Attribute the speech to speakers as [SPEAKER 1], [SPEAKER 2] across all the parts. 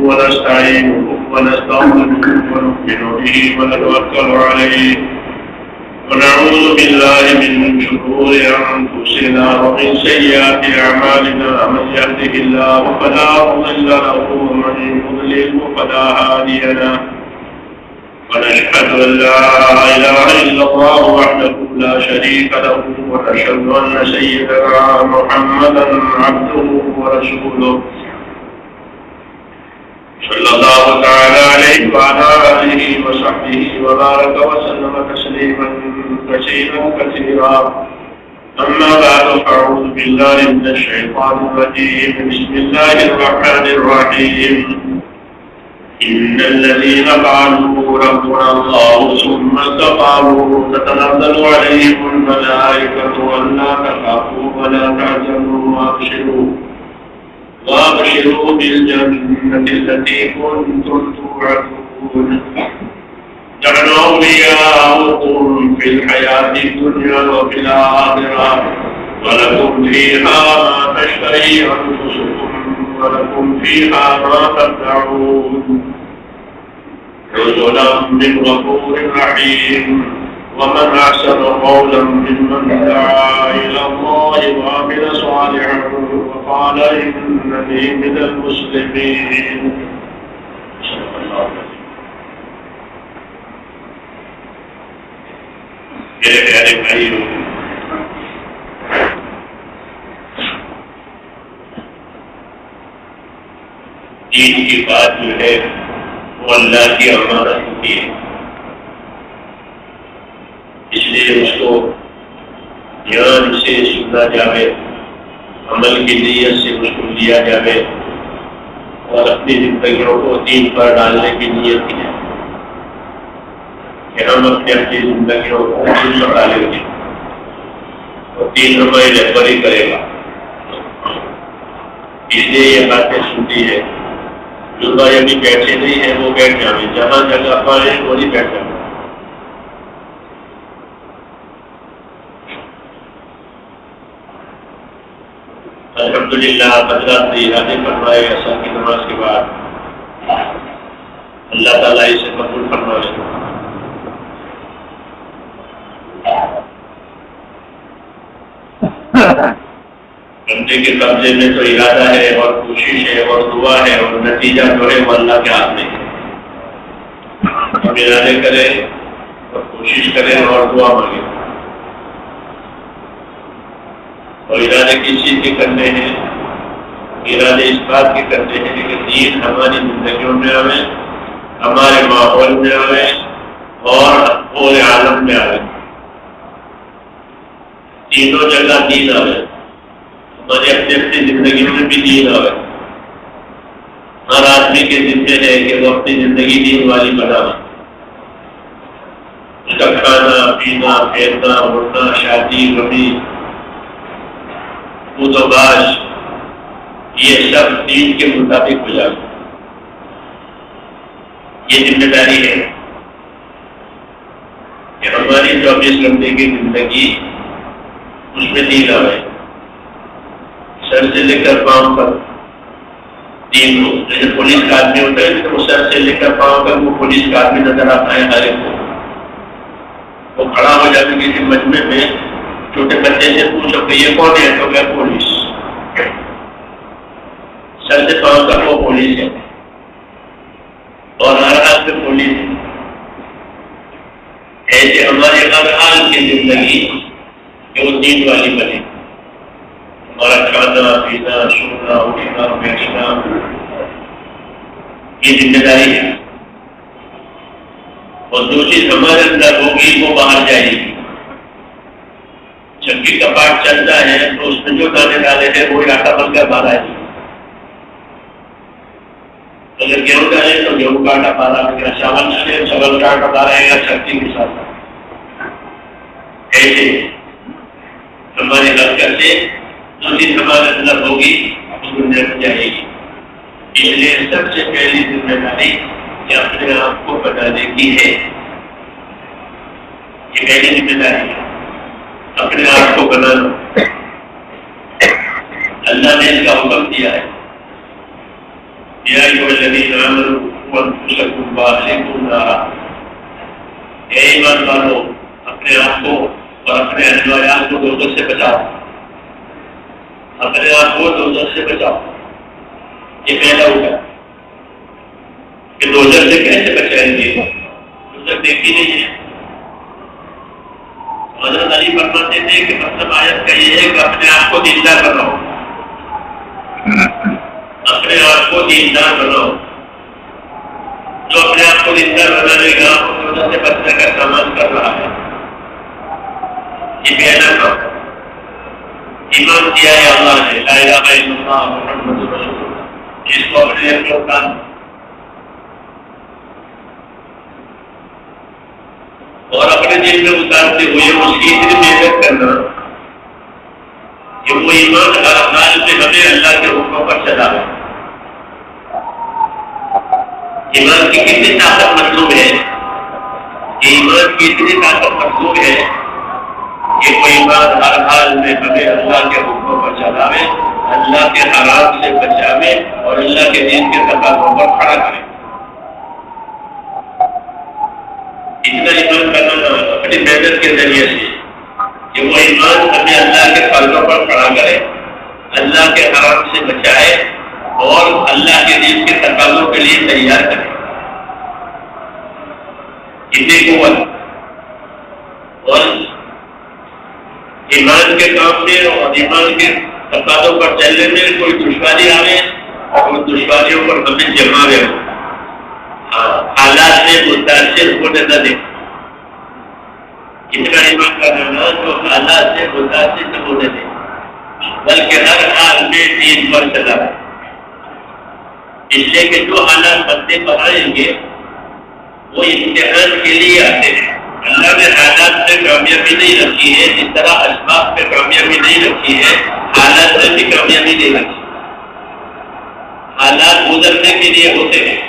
[SPEAKER 1] ونستعينه ونستغفره ونؤمن به ونتوكل عليه ونعوذ بالله من شرور أنفسنا ومن سيئات أعمالنا من يهده الله فلا مضل له ومن يضلل فلا هادي له ونشهد أن لا إله إلا الله وحده لا شريك له ونشهد أن سيدنا محمدا عبده ورسوله صلى الله تعالى عليه وعلى آله وصحبه وبارك وسلم تسليما كثيرا كثيرا أما بعد فأعوذ بالله من الشيطان الرجيم بسم الله الرحمن الرحيم إن الذين قالوا ربنا الله ثم استقاموا تتنزل عليهم الملائكة ألا تخافوا ولا تحزنوا وابشروا بالجنة التي كنتم توعدون نحن أولياؤكم في الحياة الدنيا وفي الآخرة ولكم فيها ما تشتهي أنفسكم ولكم فيها ما تدعون نزلا من غفور رحيم ومن أحسن قولا ممن دعا إلى الله وعمل صالحا وقال إنني من المسلمين. میرے پیارے بھائیوں، دین کی بات جو ہے وہ اللہ کی امانت ہوتی ہے، اس لیے اس کو دھیان سے سننا جاوے، عمل کی نیت سے اس کو لیا جاوے اور اپنی زندگیوں کو دین پر ڈالنے کی نیت کی جائے کہ ہم اپنی زندگیوں کو دین پر ڈالیں گے اور دین ہماری رہبری کرے گا. اس لیے یہ باتیں سنتی ہے. جو بھائی ابھی بیٹھے نہیں ہیں وہ بیٹھ جائیں، جہاں جگہ پائے وہ نہیں بیٹھ جائیں. الحمدللہ حضرات نے ارادے فرمائے عصر کی نماز کے بعد اللہ تعالیٰ اسے قبول فرمائے. بندے کے قبضے میں تو ارادہ ہے اور کوشش ہے اور دعا ہے اور نتیجہ جو ہے وہ اللہ کے ہاتھ میں ہے. ہم ارادے کریں اور کوشش کریں اور دعا مانگیں. اور ارادے کس چیز کے کرنے ہیں؟ ارادے اس بات کے کرنے ہیں کہ دین ہماری زندگیوں میں آئے، ہمارے ماحول میں آئے اور پورے عالم میں آئے. تینوں جگہ دین آئے، ہماری اپنی اپنی زندگیوں میں بھی دین آئے. ہر آدمی کے ذمے ہے کہ وہ اپنی زندگی دین والی بنائے. اس کا کھانا پینا پھیرنا اڑنا شادی غمی و باش یہ سب دین کے مطابق ہو جائے. یہ ذمہ داری ہے کہ ہماری 24 گھنٹے کی زندگی اس میں دین آئے، سر سے لے کر پاؤں پر دین ہو. جیسے پولیس کا آدمی ہوتا ہے تو وہ سر سے لے کر پاؤں پر وہ پولیس کا آدمی نظر آتا ہے ہر ایک کو. وہ کھڑا ہو جاتا ہے کسی مجمع میں، چھوٹے بچے سے پوچھو کہ یہ کون ہے تو کہ پولیس. سر سے پاؤں تک وہ پولیس ہے اور ہر حال میں پولیس ہے. ایسے ہمارے ہر حال کی زندگی کہ وہ دین والی بنے. ہمارا کھانا پینا سونا اٹھنا بیٹھنا یہ ذمہ داری ہے. اور جو چیز ہمارے اندر ہوگی وہ باہر جائے گی. جب بھی کپاٹ چلتا ہے تو اس میں جو دانے ڈالے ہیں وہ آٹا بن کر باہر آئے گی. اگر گیہوں ڈالے تو گیہوں کا آٹا باہر آئے گا، چاول ڈالے چاول کا آٹا باہر آئے گا شکتی کے ساتھ. ایسے ہماری حرکت سے جو چیز ہمارے اندر ہوگی وہ دنیا میں جائے گی. اس لیے سب سے پہلی ذمہ داری کہ اپنے آپ کو بتانے کی ہے. یہ پہلی ذمہ داری ہے اپنے آپ کو بنانا. اللہ نے اس کا حکم دیا ہے، یا ایھا الذین آمنوا قوا انفسکم واہلکم نارا، اے ایمان والو اپنے آپ کو اور اپنے اہل و عیال کو دوزخ سے بچاؤ، اپنے آپ کو دوزخ سے بچاؤ۔ یہ پہلا ہوگا کہ دوزخ سے کیسے بچائیں گے؟ دوزخ دیکھی نہیں ہے۔ حضرت علی فرماتے تھے کہ مطلب آیت کا یہ ہے کہ اپنے آپ کو دیندار بناؤ، اپنے آپ کو دیندار بناؤ۔ جو اپنے آپ کو دیندار بنانے گا وہ دوزخ سے بچنے کا سامان کر رہا ہے۔ یہ پہلا کام ایمان کیا ہے اللہ نے، لا الہ الا اللہ محمد رسول اللہ، جس کو اپنے اپنے کام اور اپنے دل میں اتارتے ہوئے اس کی اتنی محنت کرنا کہ وہ ایمان ہر حال میں ہمیں اللہ کے حکموں پر چلا ہے۔ ایمان کی کتنی طاقت مطلوب ہے، ایمان کی اتنی طاقت مطلوب ہے کہ وہ ایمان ہر حال میں ہمیں اللہ کے حکموں پر چلاوے، اللہ کے حرام سے بچاوے اور اللہ کے دین کے تقاضوں پر کھڑا کرے۔ اتنا ایمان بنانا اپنی محنت کے ذریعے سے کہ وہ ایمان ہمیں اللہ کے فرضوں پر کھڑا کرے، اللہ کے حرام سے بچائے اور اللہ کے دین کے تقاضوں کے لیے تیار کرے۔ اتنی قوت اور ایمان کے کام میں اور ایمان کے تقاضوں پر چلنے میں کوئی دشواری آئے اور ان دشواریوں پر ہمیں جمع رہے ہو، حالات سے متاثر ہونے نہ دیں۔ اتنا ایمان کا نام جو حالات سے متاثر نہ ہونے دیں، بلکہ ہر حال میں دین پر چلا ہے۔ اس لیے کہ جو حالات بندے پر آئیں گے وہ امتحان کے لیے آتے ہیں۔ اللہ نے حالات میں کامیابی نہیں رکھی ہے، جس طرح اسباب میں کامیابی نہیں رکھی ہے، حالات میں بھی کامیابی نہیں رکھی۔ حالات گزرنے کے لیے ہوتے ہیں۔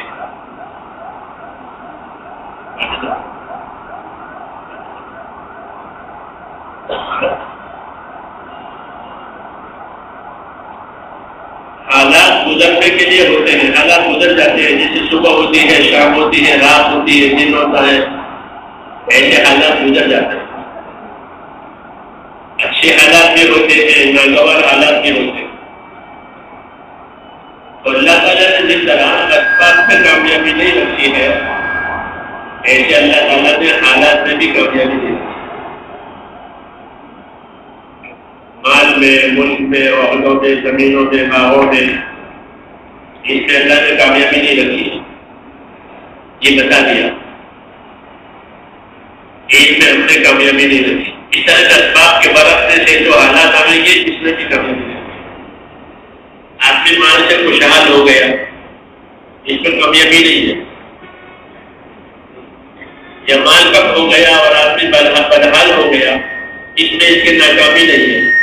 [SPEAKER 1] حالات گزرنے کے لیے ہوتے ہیں، حالات گزر جاتے ہیں، جیسے صبح ہوتی ہے، شام ہوتی ہے، رات ہوتی ہے، دن ہوتا ہے، ایسے حالات گزر جاتے ہیں۔ اچھے حالات بھی ہوتے ہیں، ناگوار حالات بھی ہوتے ہیں۔ تو اللہ تعالیٰ نے جس طرح اسباب میں کامیابی نہیں رکھی ہے، ایسے اللہ تعالیٰ نے حالات میں بھی کامیابی نہیں رکھی۔ مال میں، ملک میں، عہدوں میں، زمینوں میں، باغوں میں، اس میں اللہ نے کامیابی نہیں رکھی، یہ بتا دیا۔ ایک میں ہم نے کامیابی نہیں رکھی۔ اس طرح کے اسباب کے برتنے سے جو حالات آئیں گے اس میں بھی کامیابی نہیں رکھی۔ آدمی مال سے خوشحال ہو گیا، اس میں کامیابی نہیں ہے۔ یا مال کم ہو گیا اور آدمی بدحال ہو گیا، اس میں اس کی ناکامی نہیں ہے۔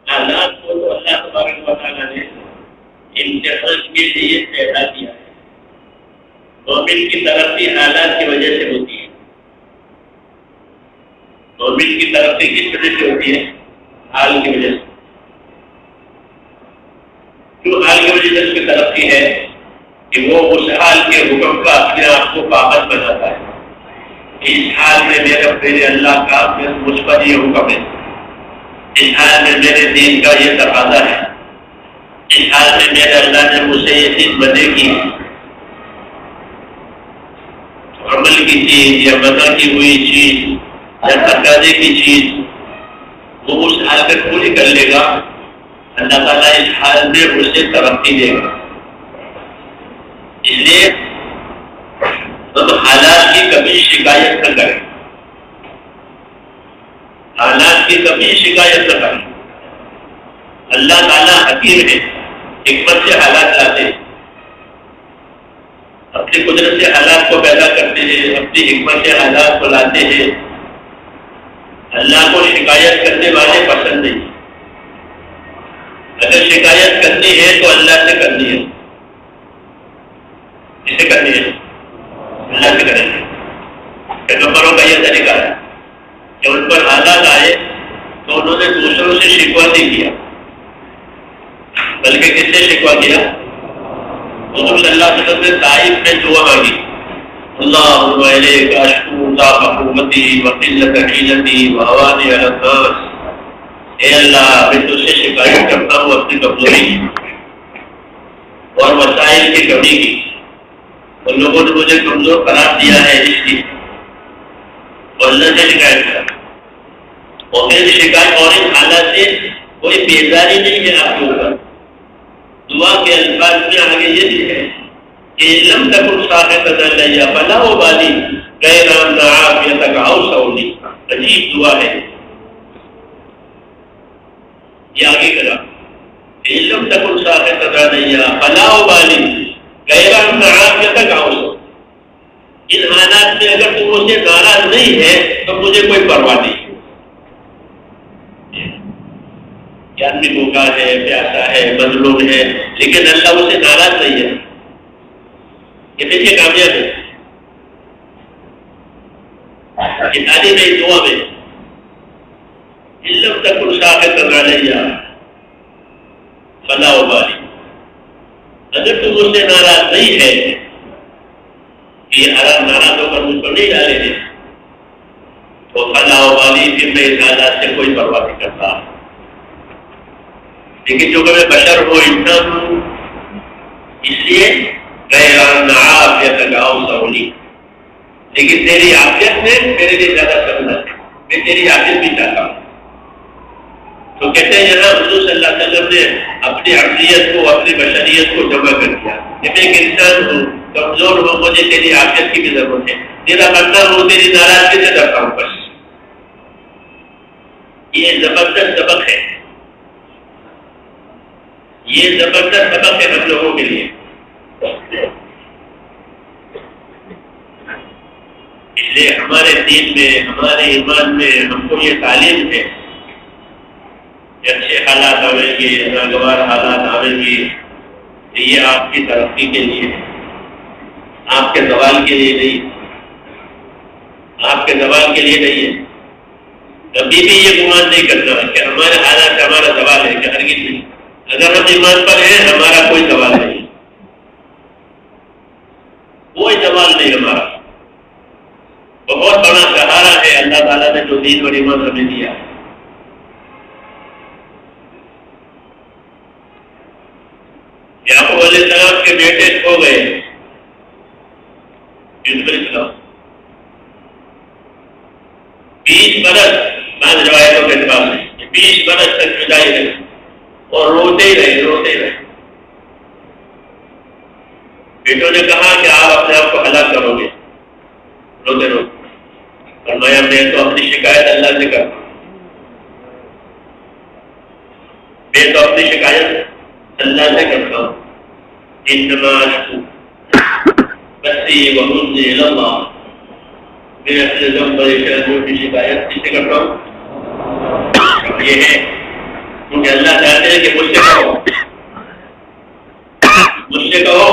[SPEAKER 1] حالات کو تو اللہ تبارک و تعالیٰ نے امتحان کے لیے پیدا کیا ہے۔ مومن کی ترقی حالات کی وجہ سے ہوتی ہے۔ مومن کی ترقی کس وجہ سے ہوتی ہے؟ حال کی وجہ سے۔ جو حال کی وجہ سے اس کی ترقی ہے کہ وہ اس حال کے حکم کا اپنے آپ کو پابند بناتا ہے۔ اس حال میں میرے اللہ کا مجھ پر یہ حکم ہے، اس حال میں میرے دین کا یہ تقاضا ہے، اس حال میں میرے اللہ نے مجھ سے یہ چیز بدے کی، عمل کی چیز یا منع کی ہوئی چیز یا تقاضے کی چیز، وہ اس حال میں پوری کر لے گا، اللہ تعالیٰ اس حال میں اسے ترقی دے گا۔ اس لیے ہم حالات کی کبھی شکایت نہ کریں، حالات کی کبھی شکایت نہ کریں۔ اللہ تعالیٰ حکیم ہے، حکمت سے حالات لاتے ہیں، اپنی قدرت سے حالات کو پیدا کرتے ہیں، اپنی حکمت سے حالات کو لاتے ہیں۔ اللہ کو شکایت کرنے والے پسند نہیں۔ اگر شکایت کرنی ہے تو اللہ سے کرنی ہے۔ کسے کرنی ہے؟ اللہ سے کریں گے۔ پیغمبروں کا یہ طریقہ ہے، جب ان پر حالات آئے تو انہوں نے دوسروں سے شکوہ نہیں کیا، بلکہ کس سے شکوہ کیا؟ حضور صلی اللہ علیہ وسلم نے طائف میں دعا مانگی، اللہم الیک اشکو ضعف قوتی وقلت حیلتی وهوانی علی الناس، اے اللہ میں تجھ سے شکایت کرتا ہوں اپنی کمزوری اور وسائل کی کمی کی، اور لوگوں نے مجھے کمزور قرار دیا ہے اس لیے، اور اللہ سے شکایت کرا، اور پھر شکایت اور ان حالات سے کوئی بیزاری نہیں ہے آپ کے اوپر۔ دعا کے الفاظ میں آگے یہ بھی ہے کہ لم تکن ساخطۃ علیہ فلا ابالی غیر ان عافیتک اوسع لی، عجیب دعا ہے یہ آگے کرا، لم تکن ساخطۃ علیہ فلا ابالی غیر ان عافیتک اوسع، ان حالات میں اگر تم مجھ سے ناراض نہیں ہے تو مجھے کوئی پرواہ نہیں، کہ آدمی بھوکا ہے، پیاسا ہے، مظلوم ہے، لیکن اللہ اسے ناراض نہیں ہے، یہ دیکھیے کامیاب ہے یہ تعلیم ہے دعا میں، علم تکن ساخطۃ علیہ فلا ابالی، اگر تم مجھ سے ناراض نہیں ہے، یہ ناراض ہو کر مجھ پر نہیں ڈالے ہیں، تو فلا ابالی، پھر میں اس حالات سے کوئی پرواہ نہیں کرتا، لیکن جو کہ میں بشر ہوں، انسان ہوں، اس لیے غیر ان عافیتک اوسع لی، لیکن تیری عافیت میں میرے لیے زیادہ سہولت ہے، میں تیری عافیت بھی چاہتا ہوں۔ تو کہتے ہیں یہاں حضور صلی اللہ علیہ وسلم نے اپنی عقلیت کو، اپنی بشریت کو جمع کر دیا کہ میں ایک انسان ہوں، کمزور ہوں، مجھے تیری عافیت کی بھی ضرورت ہے، تیرا بندہ ہوں، تیری ناراضگی سے ڈرتا ہوں بس۔ یہ زبردست سبق ہے، یہ زبردست سبق ہے ہم لوگوں کے لیے، اس لیے ہمارے دین میں، ہمارے ایمان میں ہم کو یہ تعلیم ہے کہ اچھے حالات آئیں گے، ناگوار حالات آئیں گے، یہ آپ کی ترقی کے لیے ہے، آپ کے زوال کے لیے نہیں، آپ کے زوال کے لیے نہیں ہے۔ کبھی بھی یہ گمان نہیں کرنا کہ ہمارے حالات ہمارا زوال ہے، کہ ہرگز نہیں، اگر ہم ایمان پر ہیں ہمارا کوئی زوال نہیں، کوئی زوال نہیں ہمارا، بہت بڑا سہارا ہے اللہ تعالیٰ نے جو دین اور ایمان ہمیں دیا۔ یعقوب علیہ السلام کے بیٹے کھو گئے، یوسف علیہ السلام 20 برس، بعض روایتوں کے اعتبار سے 20 برس تک جدائی رہے اور روتے ہی رہے۔ بیٹوں نے کہا کہ آپ اپنے آپ کو ہلاک کرو گے، روتے فرمایا میں تو اپنی شکایت اللہ سے کرتا ہوں، میں تو اپنی شکایت اللہ سے کرتا ہوں، انما اشکو بثی وحزنی الی اللہ، میں اپنے ذنب پریشانیوں کی شکایت کس سے کرتا ہوں؟ یہ ہے کیونکہ اللہ چاہتے ہیں کہ مجھ سے کہو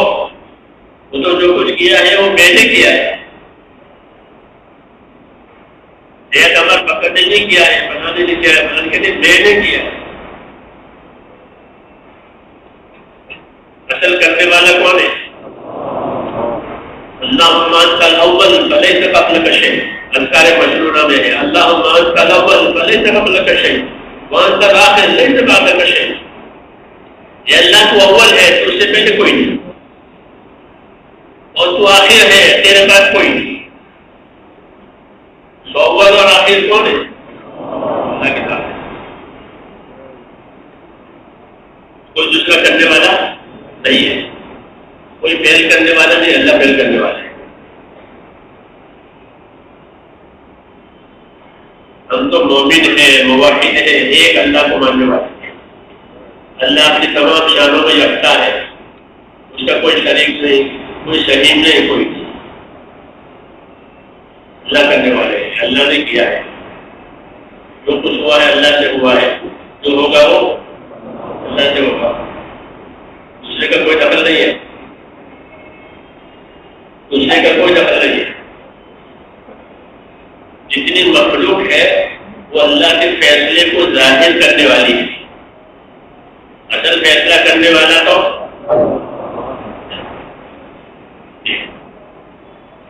[SPEAKER 1] وہ تو جو کچھ کیا ہے وہ میں نے کیا ہے، ایک امر پکڑنے نہیں کیا ہے، بنانے نہیں کیا ہے، بلکہ میں نے کیا ہے۔ اصل کرنے والا کون ہے؟ اللہم انت الاول فلیس قبلک شیء، اذکار مشرورہ میں ہے اللہم انت الاول فلیس قبلک شیء وانت الاخر لیس بعدک شیء، یہ اللہ تو اول ہے تو اس سے پہلے کوئی نہیں، اور تو آخر ہے تیرے پاس کوئی نہیں۔ سو اول اور آخر کون ہے؟ اللہ کے ساتھ کوئی دوسرا کرنے والا نہیں ہے، کوئی فیل کرنے والا نہیں، اللہ فیل کرنے والا ہے۔ ہم تو مومن ہیں، موحد ہیں، ایک اللہ کو ماننے والے ہیں، اللہ اپنی تمام شانوں میں یکتا ہے، اس کا کوئی شریک نہیں، کوئی شریک نہیں، کوئی نہیں، اللہ کرنے والے ہیں، اللہ نے کیا ہے، جو کچھ ہوا ہے اللہ سے ہوا ہے، جو ہوگا وہ اللہ سے ہوگا، دوسرے کا کوئی دخل نہیں ہے، دوسرے کا کوئی دخل نہیں ہے۔ جتنی مخلوق ہے وہ اللہ کے فیصلے کو ظاہر کرنے والی ہے. اصل فیصلہ کرنے والا تو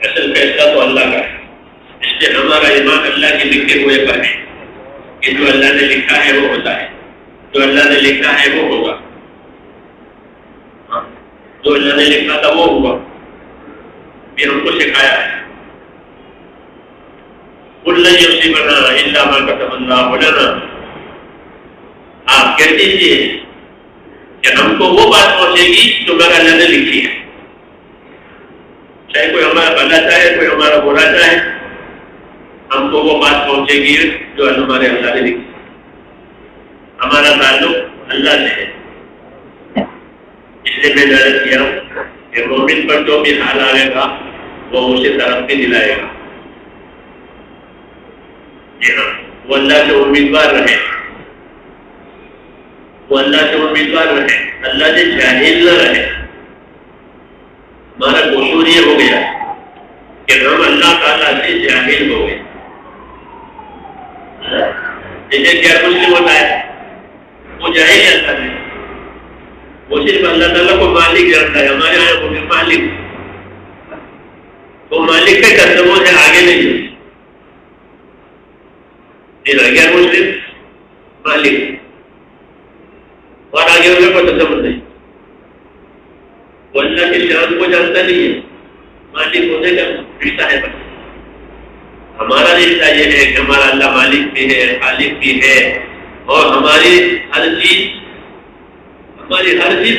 [SPEAKER 1] اصل فیصلہ تو اللہ کا ہے. اس لیے ہمارا ایمان اللہ کے لکھے ہوئے پر ہے کہ جو اللہ نے لکھا ہے وہ ہوتا ہے، جو اللہ نے لکھا ہے وہ ہوگا، جو اللہ نے لکھا تھا وہ ہوا. یہ ہم کو سکھایا ہے. قُل لَن يُصِيبَنَا إِلَّا مَا كَتَبَ اللَّهُ لَنَا. آپ کہہ دیجیے کہ ہم کو وہ بات پہنچے گی جو مگر اللہ نے لکھی ہے. چاہے کوئی ہمارا بھلا چاہے، کوئی ہمارا برا چاہے، ہم کو وہ بات پہنچے گی جو ہمارے اللہ نے لکھی. ہمارا تعلق اللہ سے ہے. اس لیے میں نے کیا کہ مومن پر جو بھی حال آئے گا وہ اسے ترقی دلائے گا. جی ہاں، وہ اللہ سے امیدوار رہے، وہ اللہ سے امیدوار رہے، اللہ سے جاہل نہ رہے. ہمارا قصور یہ ہو گیا کہ ہم اللہ تعالیٰ سے جاہل ہو گئے. جیسے کیا مسلم ہوتا ہے وہ جاہل جانتا ہے، وہ صرف اللہ تعالیٰ کو مالک جانتا ہے. ہمارے یہاں وہ مالک، وہ مالک کے قدموں سے آگے نہیں. کیا مسلم مالک اور آگے انہیں کو تصور نہیں. وہ اللہ کی شان کو جانتا نہیں ہے. مالک ہونے کا رشتہ ہے. ہمارا رشتہ یہ ہے کہ ہمارا اللہ مالک بھی ہے، خالق بھی ہے، اور ہماری ہر چیز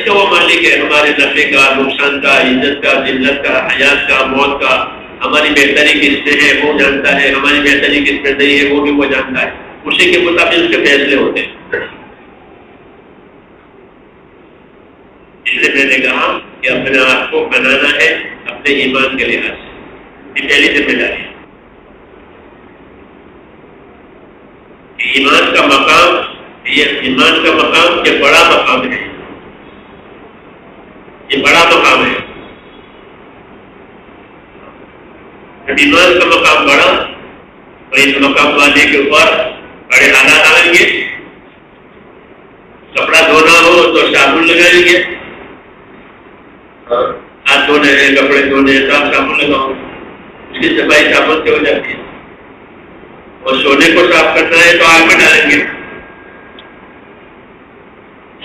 [SPEAKER 1] کا وہ مالک ہے. ہمارے نفع کا، نقصان کا، عزت کا، ذلت کا، حیات کا، موت کا. ہماری بہتری کس میں ہے وہ جانتا ہے، ہماری بہتری کس میں نہیں ہے وہ بھی وہ جانتا ہے. اسی کے مطابق اس کے فیصلے ہوتے ہیں. اس لیے میں نے کہا کہ اپنے آپ کو بنانا ہے اپنے ایمان کے لحاظ سے. یہ پہلی ذمہ داری ہے. ایمان کا مقام، یہ ایمان کا مقام یہ بڑا مقام ہے. یہ بڑا مقام ہے. جب ایمان کا مقام بڑا اور اس مقام والے کے اوپر بڑے حالات آئیں گے. کپڑا دھونا ہو تو صابن لگائیں گے، ہاتھ دھونے ہیں، کپڑے دھونے ہیں، صاف صابن لگاؤ. اس کی صفائی صابن سے ہو جاتی ہے. اور سونے کو صاف کرنا ہے تو آگ میں ڈالیں گے.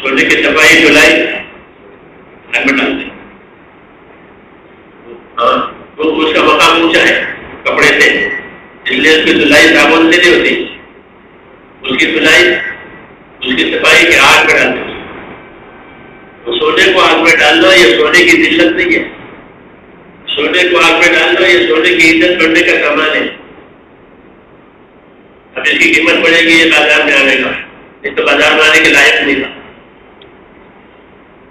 [SPEAKER 1] سونے کی صفائی دھلائی آگ میں ڈالتے ہیں. ہاں، تو اس کا مقام اونچا ہے کپڑے سے، اس لیے اس کی دھلائی صابن سے نہیں ہوتی. اس کی دھلائی، اس کی صفائی کے آگ میں ڈالتے ہیں. تو سونے کو آگ میں ڈالنا یہ سونے کی ذلت نہیں ہے. سونے کو آگ میں ڈالنا یہ سونے کی عزت کرنے کا سامان ہے. اب اس کی قیمت پڑے گی، یہ بازار میں آنے گا. یہ تو بازار میں آنے کے لائق نہیں تھا.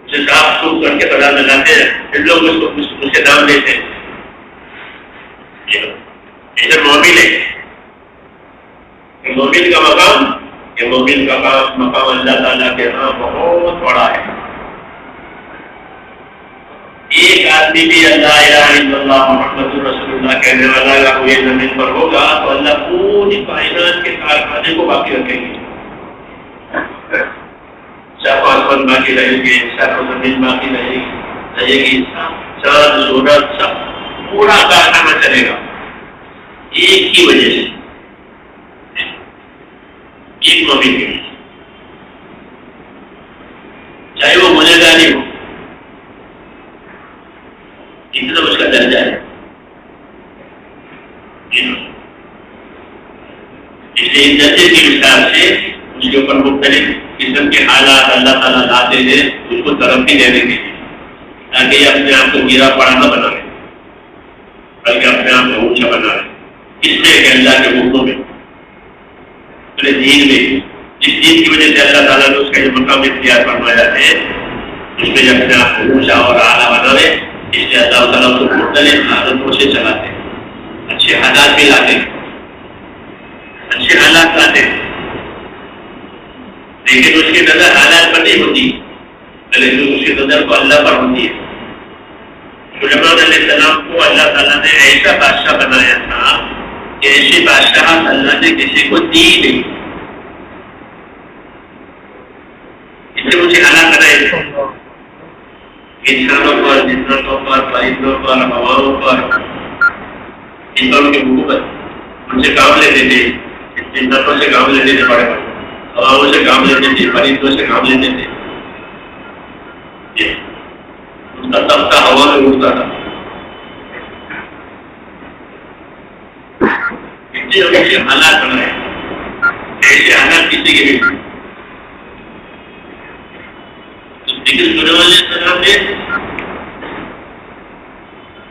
[SPEAKER 1] اسے صاف سوکھ کر کے بازار میں لاتے ہیں، پھر لوگ اس کے دام دیتے ہیں. یہ مومن ہے. مومن کا مقام، یہ مومن کا مقام اللہ تعالیٰ کے ہاں بہت بڑا ہے. ایک آدمی بھی اللہ الہ الا اللہ محمد رسول اللہ کہنے والا اگر کوئی زمین پر ہوگا تو اللہ پوری کائنات کے کارخانے کو باقی رکھیں گے. صرف آسمان باقی رہے گی، صرف زمین باقی رہے گی، چاند سورج سب پورا کارخانہ چلے گا ایک کی وجہ سے، ایک مومن کی وجہ سے. چاہے وہ گنہگاری ہو، اتنا اس کا درجہ ہے. اس لیے درجے کی مثال سے اس کے اوپر مختلف قسم کے حالات اللہ تعالیٰ لاتے ہیں اس کو ترقی دینے کے لیے، تاکہ یہ اپنے آپ کو گرا پڑا نہ بنا لے بلکہ اپنے آپ کو اونچا بنا لے. اس لیے کہ اللہ کے حکموں میں، اپنے دین میں، جس دین کی وجہ سے اللہ تعالیٰ نے اس کا یہ مقام اختیار فرمایا ہے، اس میں اپنے آپ کو اونچا اور اعلیٰ بنا لے. اس لیے اللہ تعالیٰ کو مختلف حالتوں سے چلاتے ہیں. اچھے حالات بھی لاتے ہیں، اچھے حالات لاتے ہیں، لیکن اس کی نظر حالات پر نہیں ہوتی بلکہ اس کی نظر کو اللہ پر ہوتی ہے. سلیمان علیہ السلام کو اللہ تعالیٰ نے ایسا بادشاہ بنایا تھا کہ ایسی بادشاہت اللہ نے کسی کو دی نہیں. اس سے مجھے حالات بنائے انسانوں پر، جنتوں پر، پرندوں پر، ہواؤں پر، ان پر ان کی حکومت. ان سے کام لیتے تھے، جنتوں سے کام لیتے تھے، بڑے بڑے ہواؤں سے کام لیتے تھے، پرندوں سے کام لیتے تھے. ان کا تختہ ہوا میں اڑتا تھا. اتنے حالات بنائے، ایسے حالات کسی کے بھی نے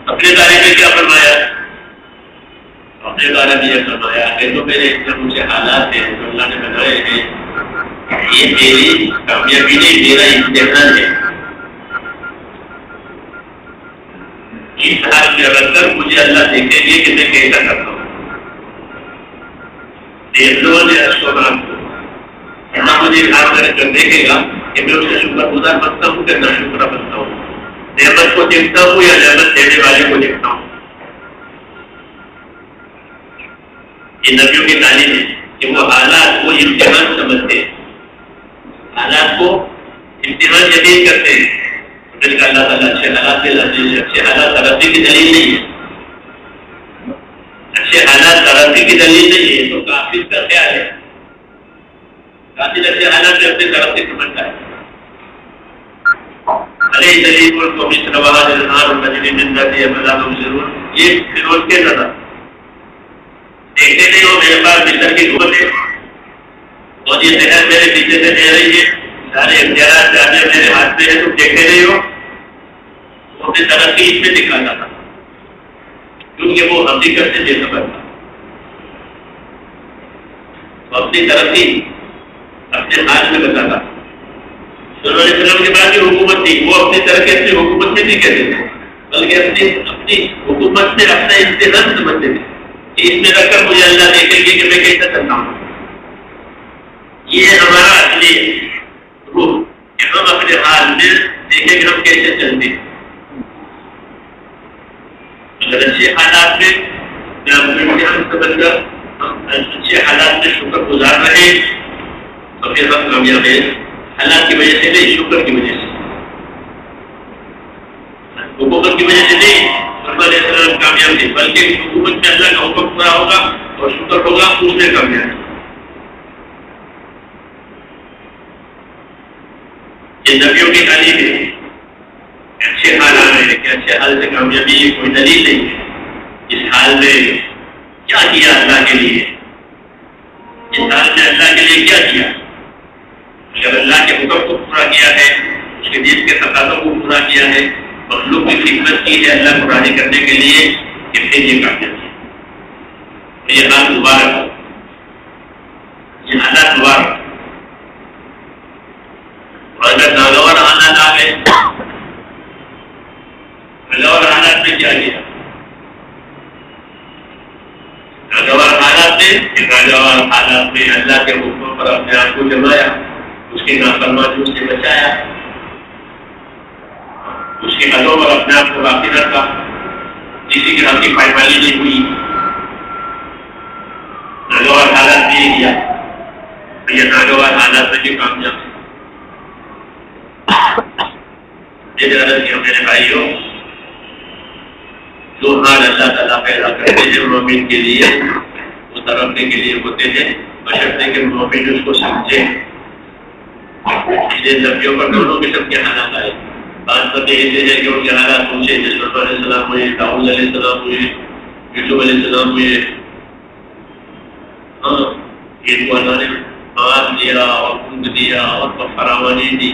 [SPEAKER 1] اپنے بارے میں کیا فرمایا؟ اپنے بارے میں یہ فرمایا کہ جو میرے مجھے حالات ہیں جو اللہ نے بنائے ہیں، یہ میری کامیابی نہیں، میرا امتحان ہے. اس حال میں اگر مجھے اللہ دیکھیں گے کہ میں کیسا کرتا ہوں. اللہ مجھے حال کر دیکھے گا کہ میں اس سے شکر گزار بنتا ہوں کہ نہ شکر بنتا ہوں. نعمت کو دیکھتا ہوں یا نعمت دینے والے کو دیکھتا ہوں. یہ نبیوں کی تعلیم ہے کہ وہ حالات کو امتحان سمجھتے ہیں، حالات کو امتحان جدید کرتے ہیں. اللہ تعالیٰ اچھے حالات کے لاتے، اچھے حالات ترقی کی دلیل نہیں ہے. اچھے حالات ترقی کی دلیل نہیں ہے تو کافر کا خیال ہے. کافر اچھے حالات میں اپنی ترقی سمجھتا ہے. علیہ دلیل کو مصر وہاں جنہار اور مجلی زندہ کی امداد و ضرور یہ فیروز کے نظر دیکھتے نہیں ہو. میرے پاس مصر کی دھوت ہے اور یہ صحت میرے پیچھے سے دے رہی ہے، سارے اختیارات جانے میرے ہاتھ میں ہے، تم دیکھتے نہیں ہو. وہ اپنی ترقی اس میں دکھاتا تھا کیونکہ وہ حقیقت سے بے خبر تھا. وہ اپنی ترقی اپنے ہاتھ میں بتاتا تھا. صلی اللہ علیہ وسلم کے بعد جو حکومت تھی وہ اپنی طرح کے اپنی حکومت سے نہیں کہتے تھے بلکہ اپنی حکومت سے اپنا امتحان سمجھتے تھے کہ اس میں رکھ کر مجھے اللہ دیکھیں گے کہ میں کیسا کرتا ہوں. یہ ہمارا اصلی روح کہ ہم اپنے حال میں دیکھیں کہ ہم کیسے چلتے ہیں. اگر اچھے حالات میں امتحان سمجھ کر ہم اچھے حالات میں شکر گزار رہے تو پھر ہم کامیاب ہیں. حالات کی وجہ سے نہیں، شکر کی وجہ سے، حکومت کی وجہ سے نہیں. علیہ السلام کامیاب تھے بلکہ حکومت میں اللہ کا حکم پورا ہوگا اور شکر ہوگا اس میں کامیاب. یہ نبیوں کی تعلیم ہے. اچھے حال آ رہے ہیں کہ اچھے حال سے کامیابی یہ کوئی دلیل نہیں ہے. اس حال میں کیا کیا اللہ کے لیے، اس حال میں اللہ کے لیے کیا کیا. اگر اللہ کے حکم کو پورا کیا ہے، اس کے دین کے تقاضوں کو پورا کیا ہے، مخلوق کی خدمت کی ہے اللہ کو راضی کرنے کے لیے، کہ پھر یہ کامیابی ہے. یہ حال مبارک ہو، یہ حالات مبارک. اور اگر ناگوار حالات آ گئے، ناگوار حالات میں کیا کیا؟ ناگوار حالات میں اللہ کے حکم پر اپنے آپ کو جمایا، اس کی نافرمانیوں سے بچایا، اس کی حدوں پر اپنے آپ کو باقی رکھا، کسی کے حق کی پائمالی نہیں ہوئی. ناگوار حالات میں یہ کیا، یہ ناگوار حالات میں بھی کامیاب ہے. میرے بھائیوں، جو حال اللہ تعالیٰ پیدا کرتے ہیں مومن کے لیے وہ ترقی کے لیے ہوتے ہیں، بشرطے کہ مومن اس کو سمجھے. نبیوں پر دونوں قسم کے حالات آئے. بات کرتے ایسے ہے کہ ان کے حالات پوچھے جیسے یوسف علیہ السلام ہوئے، داؤد علیہ السلام ہوئے، یوسف علیہ السلام ہوئے. ان کو اللہ نے مال دیا اور خود دیا اور فراوانی دی،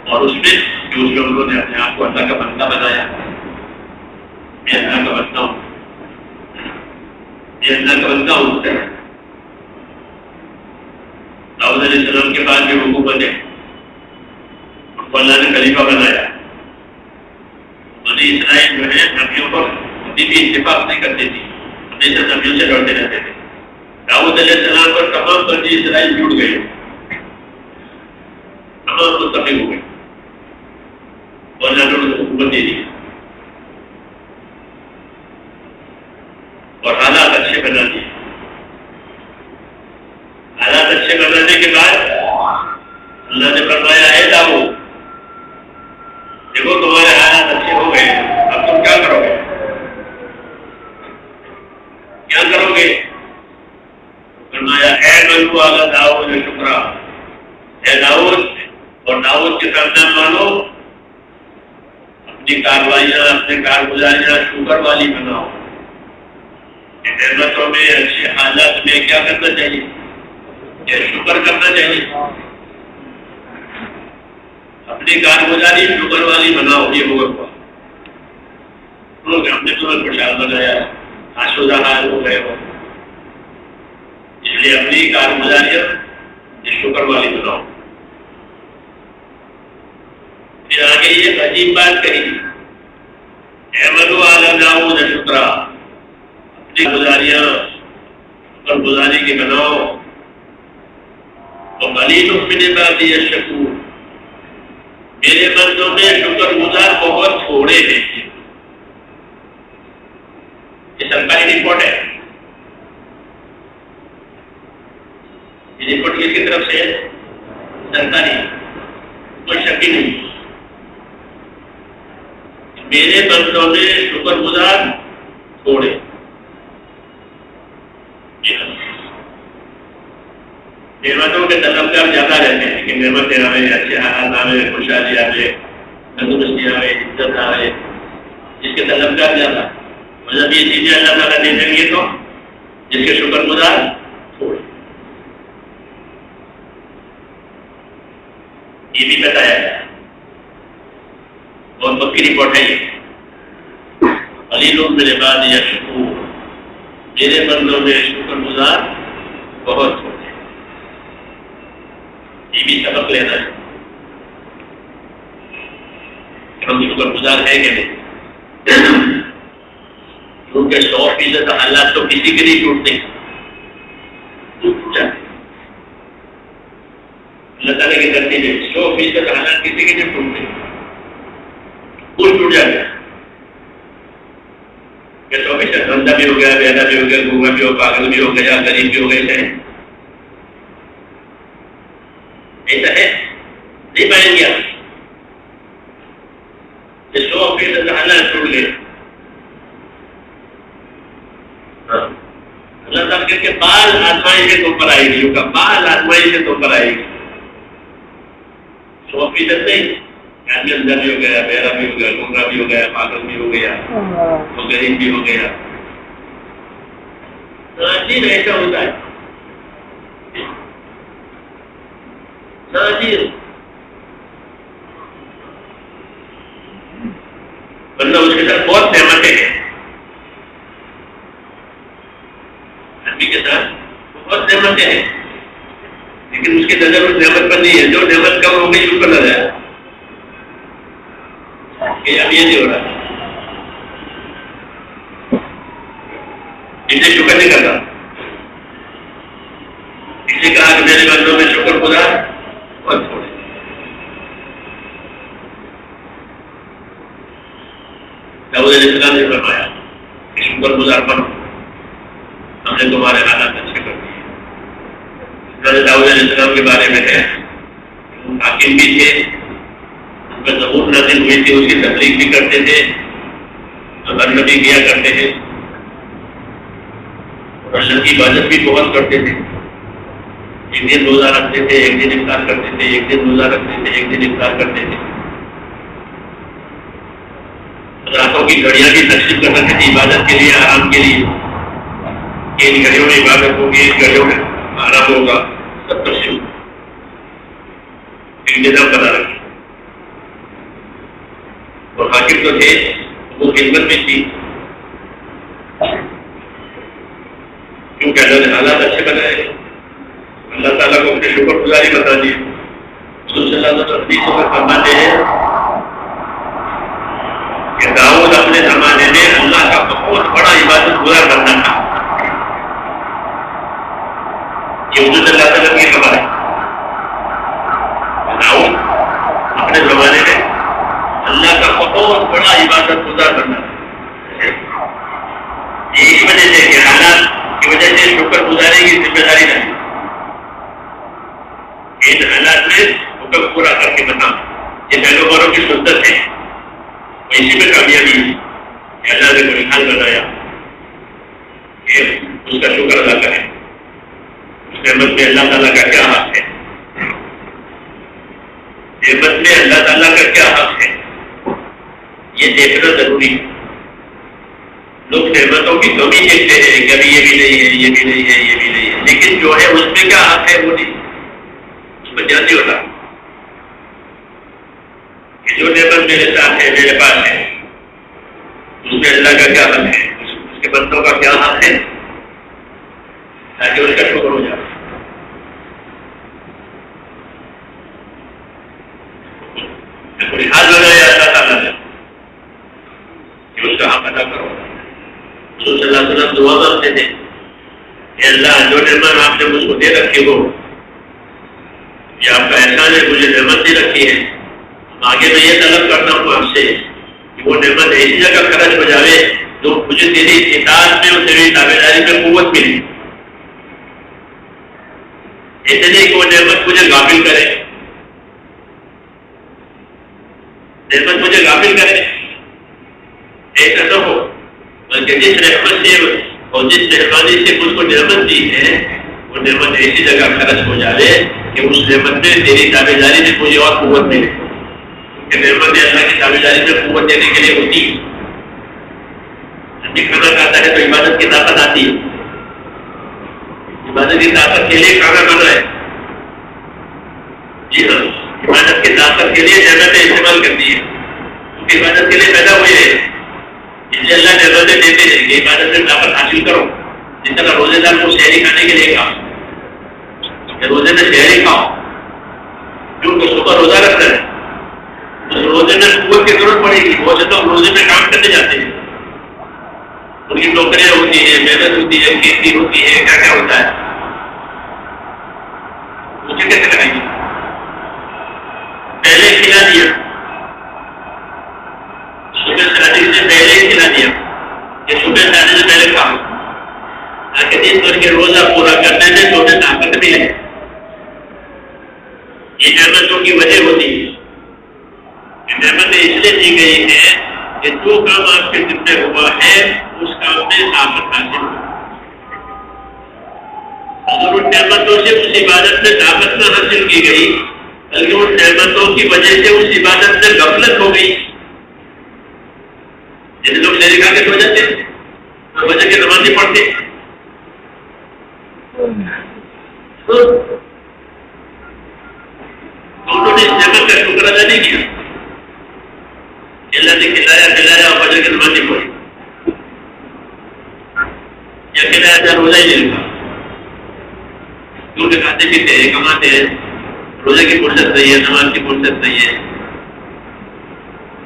[SPEAKER 1] اور اس میں انہوں نے اپنے آپ کو اللہ کا بندہ بنایا. میں اللہ کا بندہ ہوں، میں اللہ کا بندہ ہوں. داؤد علیہ السلام کے بعد جو حکومت ہے کو اللہ نے خلیفہ بنایا. بنی اسرائیل جو ہے نبیوں پر کبھی بھی اتفاق نہیں کرتے تھے، ہمیشہ نبیوں سے لڑتے رہتے تھے. داؤد علیہ السلام پر تمام بنی اسرائیل جڑ گئے، تمام متفق ہو گئے اور اللہ نے ان کو حکومت دے دی. اور حالات اچھے بنا دیے. حالات اچھے بنانے کے بعد اللہ نے فرمایا اے داؤد دیکھو تمہارے حالات اچھے ہو گئے اب تم کیا کرو گے؟ کیا کرو گے؟ فرمایا اے بنو والا داؤد شکرا، اے داؤد اور داؤد کے خاندان والوں اپنی کاروائیاں اپنے کارگزاریاں شکر والی بناؤ. نعمتوں میں اچھے حالات میں کیا کرنا چاہیے؟ شکر کرنا چاہیے. اپنی کارگزاری شکر والی بناؤ. یہ ہوگا ہم نے تمہیں خوشحال بنایا آسودہ حال ہو گئے ہو، اس لیے اپنی کارگزاریاں شکر والی بناؤ. پھر آگے یہ عجیب بات کہی احمد علی داؤد شکرا، اپنی گزاریاں شکر گزاری کی بناؤ. اور قلیل من عبادی الشکور، میرے بندوں میں شکر گزار بہت تھوڑے ہیں. یہ سرکاری رپورٹ ہے. یہ رپورٹ کس کی طرف سے ہے؟ سرکاری. کوئی شک ہی نہیں. میرے بندوں میں شکر گزار تھوڑے. نعمتوں کے طلبگار زیادہ رہتے ہیں کہ نعمتیں آئے، اچھے حالات آئے، خوشحالی آئے، تندرستی آئے، عزت آئے، جس کے طلبگار زیادہ. مطلب یہ چیزیں اللہ تعالیٰ دے دیں گے تو جس کے شکر گزار تھوڑے. یہ بھی بتایا ہے بہت پکی رپورٹ ہے. یہ قلیل من عبادی الشکور، میرے بندوں میں شکر گزار بہت تھوڑے. یہ بھی سبق لینا ہے. ہم شکر گزار ہیں کہ نہیں؟ کیونکہ 100% حالات تو کسی کے نہیں ٹوٹتے. اللہ تعالیٰ کی دھرتی میں 100% حالات کسی کے نہیں ٹوٹتے. کچھ ٹوٹ جاتا ہے. 100% بندہ بھی ہو گیا، بیدا بھی ہو گیا، گونگا بھی ہو، پاگل بھی ہو گیا، غریب بھی ہو گئے. ایسا ہے نہیں پائیں گے آپ. 100% حالات ٹوٹ گئے. اللہ تعالیٰ کہتے ہیں بعض آزمائش سے تم پر آئے گی، بعض آزمائش سے تم پر آئے گی. 100% نہیں. آدمی اندر بھی ہو گیا، بہرا بھی ہو گیا، گونگا بھی ہو گیا، پاگل بھی ہو گیا، تو غریب بھی ہو گیا. ناچیر ایسا ہوتا ہے. ناچیر ورنہ اس کے ساتھ بہت نعمتیں ہیں. آدمی کے ساتھ بہت نعمتیں ہیں لیکن اس کی نظر اس نعمت پر نہیں ہے. جو نعمت کم ہو گئی اس پر نظر ہے کہ اب یہ نہیں ہو رہا، اسے شکر نہیں کرتا. اس نے کہا کہ میرے بندوں میں شکر گزار بہت تھوڑے. داؤد علیہ السلام نے فرمایا کہ شکر گزار بنو، ہم نے تمہارے حالات اچھے کر دیے. داؤد علیہ السلام کے بارے میں ہے حاکم بھی تھے، ان پر زبور نازل ہوئی تھی، اس کی تبلیغ بھی کرتے تھے، غرب بھی کیا کرتے تھے، اور اللہ کی عبادت بھی بہت کرتے تھے. ایک دن روزہ رکھتے تھے، ایک دن افطار کرتے تھے، ایک دن روزہ رکھتے تھے، ایک دن افطار کرتے تھے. راتوں کی گھڑیاں بھی تقسیم کر سکتے تھے عبادت کے لیے، آرام کے لیے. ان گھڑیوں میں عبادت ہوگی، ان گھڑیوں میں آرام ہوگا، سب تقسیم ایک نظام بنا رکھے. اور حاکم تو تھے، وہ خدمت میں تھی کیونکہ اللہ نے حالات اچھے بنائے. اللہ تعالیٰ کو اپنے شکر گزاری بتا دی. صلی اللہ علیہ وسلم حدیثوں میں فرماتے ہیں کہ داؤد اپنے زمانے میں اللہ کا بہت بڑا عبادت گزار بننا تھا. یہ حضور صلی اللہ علیہ وسلم کی خبر ہے. داؤد اپنے زمانے میں اللہ کا بہت بڑا عبادت گزار بننا تھا. اس وجہ سے کہ جانے کی ذمہ داری نہیں. ان حالات میں حکم پورا کر کے بتاؤ. یہ پیغمبروں کی سنت ہے. اسی میں کامیابی ہے کہ اللہ نے کوئی حال بنایا کہ اس کا شکر ادا کریں. اس نعمت میں اللہ تعالیٰ کا کیا حق ہے؟ نعمت میں اللہ تعالیٰ کا کیا حق ہے یہ دیکھنا ضروری ہے. لوگ نعمتوں کی کمی دیکھتے ہیں کہ ابھی یہ بھی نہیں ہے، یہ بھی نہیں ہے، یہ بھی نہیں ہے، لیکن جو ہے اس میں کیا حق ہے وہ نہیں، اس میں دھیان نہیں ہوتا کہ جو نعمت میرے ساتھ ہے، میرے پاس ہے، اس میں اللہ کا کیا حق ہے، اس کے بندوں کا کیا حق ہے، تاکہ اس کا شکر ہو جائے. حال بنایا اللہ تعالیٰ نے کہ اس کا حق ادا کرو. رسول صلی اللہ علیہ وسلم دعا مانگتے تھے کہ اللہ جو نعمت آپ نے مجھ کو دے رکھی ہو، یہ آپ کا احسان ہے، مجھے نعمت دے رکھی ہے، آگے میں یہ طلب کرتا ہوں آپ سے کہ وہ نعمت ایسی جگہ خرچ ہو جائے جو مجھے تیری اطاعت میں اور تیری تابعداری میں قوت ملے. ایسے نہیں کہ وہ نعمت مجھے غافل کرے، نعمت مجھے غافل کرے، ایسا نہ ہو، بلکہ جس رحمت سے اور جس مہربانی سے مجھ کو نعمت دی ہے وہ نعمت ایسی جگہ خرچ ہو جائے کہ اس نعمت میں تیری تابعداری میں مجھے اور قوت ملے. کہ نعمت اللہ کی تابعداری میں قوت دینے کے لیے ہوتی ہے. کھانا کھاتا ہے تو عبادت کی طاقت آتی ہے. عبادت کی طاقت کے لیے کھانا کھانا ہے. جی ہاں، عبادت کی طاقت کے لیے نعمتیں استعمال کرتی ہے، کیونکہ عبادت کے لیے پیدا ہوئے ہیں. اس لیے اللہ نعمتیں دیتے ہیں کہ عبادت میں طاقت حاصل کرو. جس طرح روزے دار کو شہری کھانے کے لیے کہا کہ روزے میں شہری کھاؤ، جو کہ صبح روزہ رکھنا ہے، اس روزے میں قوت کی ضرورت پڑے گی. بہت سے لوگ روزے میں کام کرنے جاتے ہیں، ان کی نوکریاں ہوتی ہیں، محنت ہوتی ہے، کھیتی ہوتی ہے، کیا کیا ہوتا ہے، مجھے کیسے کریں گے؟ پہلے کھلا دیا، صبح شادی سے پہلے ہی کھلا دیا کہ صبح شادی سے پہلے کھاؤ، تاکہ دن بھر کے روزہ پورا کرنے میں تمہیں طاقت ملے. یہ نعمتوں کی وجہ ہوتی ہے. یہ نعمتیں اس لیے دی گئی ہے کہ جو کام آپ کے ذمہ ہوا ہے اس کام میں طاقت حاصل ہو. اگر ان نعمتوں سے اس عبادت میں طاقت نہ حاصل کی گئی بلکہ ان نعمتوں کی وجہ سے اس عبادت میں غفلت ہو گئی. جن لوگ شہری کھا کے سو جاتے ہیں وہ وجہ کی نماز نہیں پڑھتے. انہوں نے اس نعمت کا شکر ادا نہیں کیا. اللہ نے کھلایا اور فجر کی نماز نہیں پڑھی، یا کھلایا تھا روزہ ہی نہیں رکھا. کیونکہ کھاتے پیتے ہیں، کماتے ہیں، روزے کی فرصت نہیں ہے، نماز کی فرصت نہیں ہے.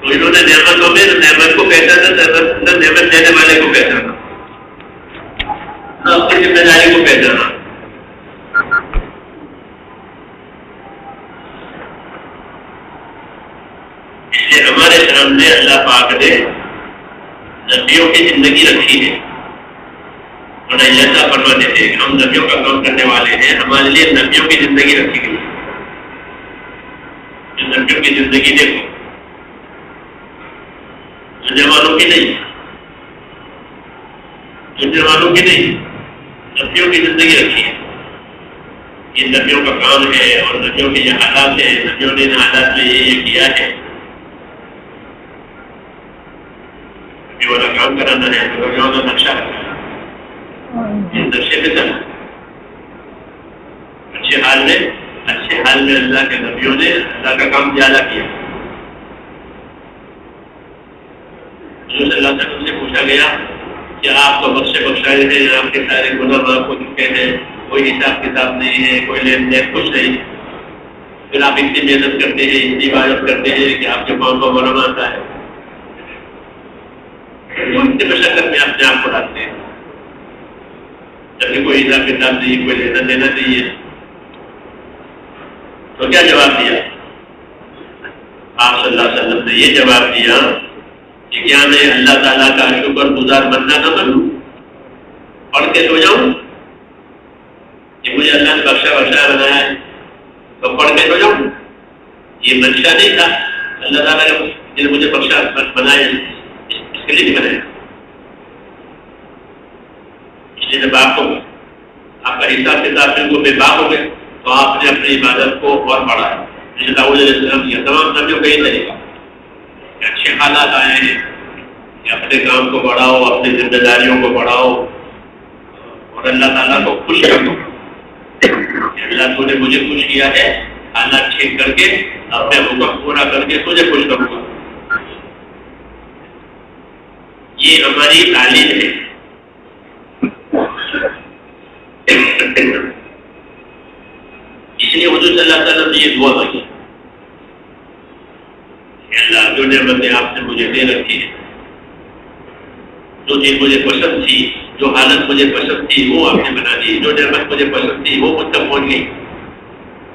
[SPEAKER 1] تو انہوں نے نعمتوں میں نعمت کو پہچانا، نعمت دینے والے کو پہچانا، اپنی ذمہ داری کو پہچانا. اس لیے ہمارے سامنے اللہ پاک نے نبیوں کی زندگی رکھی ہے. اور ایسا فرماتے تھے کہ ہم نبیوں کا کام کرنے والے ہیں، ہمارے لیے نبیوں کی زندگی رکھی گئی ہے. نبیوں کی زندگی دیکھو، دنیا والوں کی نہیں، دنیا والوں کی نہیں، نبیوں کی زندگی رکھی ہے. یہ نبیوں کا کام ہے اور نبیوں کے یہ حالات ہیں، نبیوں نے ان حالات میں یہ کیا ہے. نبی والا کام کرانا ہے تو نبیوں کا نقشہ رکھا ہے، اس نقشے پہ چلنا. اچھے حال میں اللہ کے نبیوں نے اللہ کا کام زیادہ کیا. رسول صلی اللہ علیہ وسلم سے پوچھا گیا کہ آپ کو بخشائے ہیں، آپ کے سارے گناہ معاف ہو چکے ہیں، کوئی حساب کتاب نہیں ہے، کوئی لین دین کچھ نہیں، پھر آپ اتنی محنت کرتے ہیں، اتنی عبادت کرتے ہیں کہ آپ کے پاؤں کو ورم آتا ہے، اتنی مشقت میں اپنے آپ کو ڈالتے ہیں، جبکہ کوئی حساب کتاب نہیں، کوئی لینا دینا نہیں ہے. تو کیا جواب دیا آپ صلی اللہ علیہ وسلم نے؟ یہ جواب دیا کہ کیا میں اللہ تعالیٰ کا شکر گزار بننا نہ بنوں، پڑھ کے سو جاؤں؟ بخشا بنایا ہے تو پڑھ کے تو جاؤں. یہ منشا نہیں تھا اللہ تعالیٰ نے مجھے بخشا بنایا اس کے لیے نہیں بنایا. اس لیے جب آپ کا حساب کتاب بالکل بے باک ہو گئے تو آپ نے اپنی عبادت کو اور بڑھایا. جیسے داؤد علیہ السلام کیا, تمام نبیوں کا یہ طریقہ کہ اچھے حالات آئے ہیں کہ اپنے کام کو بڑھاؤ, اپنی ذمہ داریوں کو بڑھاؤ اور اللہ تعالیٰ کو خوش کرو. اللہ تو نے مجھے خوش کیا ہے, حالات ٹھیک کر کے اپنے حکم پورا کر کے تجھے خوش کروں گا. یہ ہماری تعلیم ہے. اس لیے حضور صلی اللہ علیہ وسلم نے یہ دعا مانگی کہ اللہ جو نعمتیں آپ نے مجھے دے رکھی ہے, جو چیز مجھے پسند تھی, جو حالت مجھے پسند تھی وہ آپ نے بنا دی, جو نعمت مجھے پسند تھی وہ مجھ تک پہنچ گئی.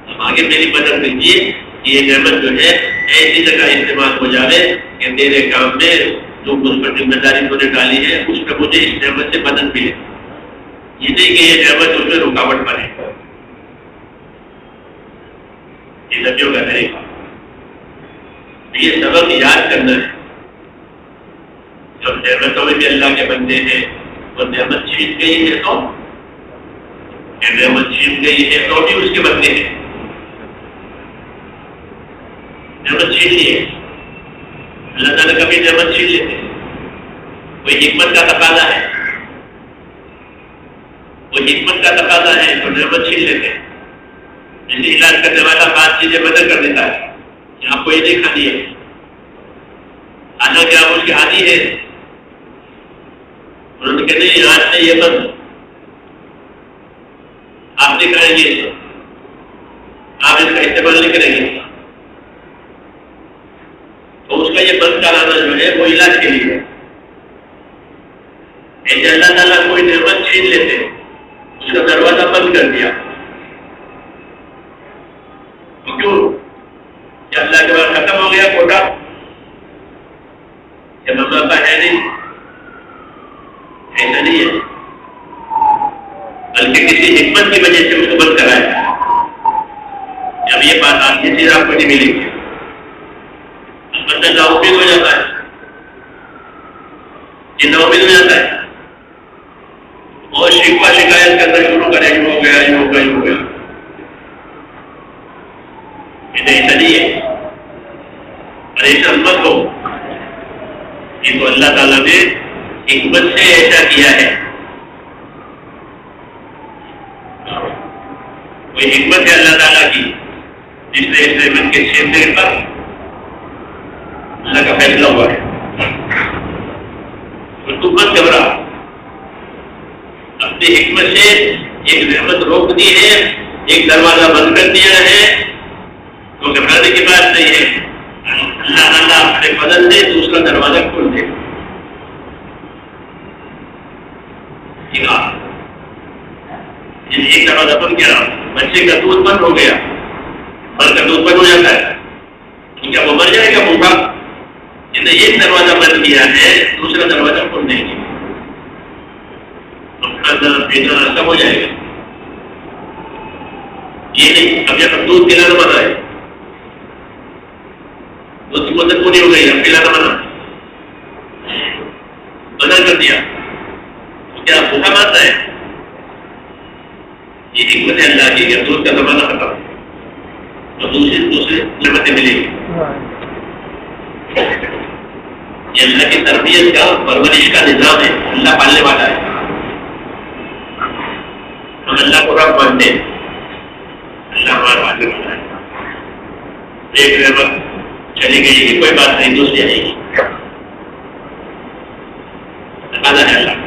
[SPEAKER 1] اب آگے میری مدد کیجیے کہ یہ نعمت جو ہے ایسی جگہ استعمال ہو جائے کہ تیرے کام میں جو مجھ پر ذمہ داری تو نے ڈالی ہے اس میں مجھے اس نعمت سے مدد ملے. یہ نہیں کہ یہ نعمت اس میں رکاوٹ بنے. یہ نبیوں کا طریقہ. یہ سبق یاد کرنا ہے. جب نعمتوں میں بھی اللہ کے بندے ہیں اور نعمت چھین گئی ہے تو نعمت چھین گئی ہے تو بھی اس کے بندے ہیں. نعمت چھین لی ہے, اللہ تعالیٰ کبھی نعمت چھین لیتے ہیں. کوئی حکمت کا تقاضا ہے, کوئی حکمت کا تقاضا ہے تو نعمت چھین لیتے ہیں. جیسے علاج کرنے والا 5 چیزیں بدل کر دیتا ہے کہ آپ کو یہ نہیں کھانی ہے, حالانکہ آپ اس کی عادی ہے. انہوں نے کہا نہیں آج سے یہ بند, آپ نہیں کھائیں گے, آپ اس کا استعمال نہیں کریں گے. تو اس کا یہ بند کرانا جو ہے وہ علاج کے لیے ہے. ایسے اللہ تعالیٰ کوئی نعمت چھین لیتے, اس کا دروازہ بند کر دیا. تو کیوں کہ اللہ کے بعد ختم ہو گیا کوٹا, کہ ماں باپ ہے نہیں, ایسا نہیں ہے, بلکہ کسی حکمت کی وجہ سے اس کو بند کرایا. جب یہ بات آتی ہے چیز آپ کو نہیں ملے گی, بندہ نا امید ہو جاتا ہے. یہ نا امید ہو جاتا ہے اور شکوہ شکایت کرنا شروع کرے, یہ ہو گیا, یہ ہو گیا, یہ ہو گیا. ایسا نہیں ہے, ایسا مت ہو. یہ تو اللہ تعالیٰ نے حکمت سے ایسا کیا ہے. کوئی حکمت ہے اللہ تعالیٰ کی جس نے اس نعمت کے چھیننے پر اللہ کا فیصلہ ہوا ہے. تو مت گھبرا, اپنی حکمت سے ایک نعمت روک دی ہے, ایک دروازہ بند کر دیا ہے, تو گھبرانے کی بات نہیں ہے. اللہ تعالیٰ اپنے فضل سے دوسرا دروازہ کھول دے. ایک دروازہ بند کیا, بچے کا دودھ بند ہو گیا, مر کا دودھ بند ہو جاتا ہے, کیا وہ مر جائے گا بھوکا؟ جنہیں ایک دروازہ بند کیا ہے دوسرا دروازہ کھول دیں گے, پینا سب ہو جائے گا. یہ نہیں اب جب دودھ پلانا بنا ہے, دودھ کی مدت پوری ہو گئی, اب پلانا منع کر دیا, تو کیا بھوکا مارتا ہے؟ یہ حکمت ہے اللہ کی کہ دودھ کا زمانہ ختم تو دوسری نعمتیں ملیں گی. یہ اللہ کی تربیت کا, پرورش کا نظام ہے. اللہ پالنے والا ہے, ہم اللہ کو رب مانتے ہیں. اللہ ہمارا پالنے والا ہے. ایک نعمت چلی گئی کہ کوئی بات نہیں, دوسری آئے گی. تقاضا ہے اللہ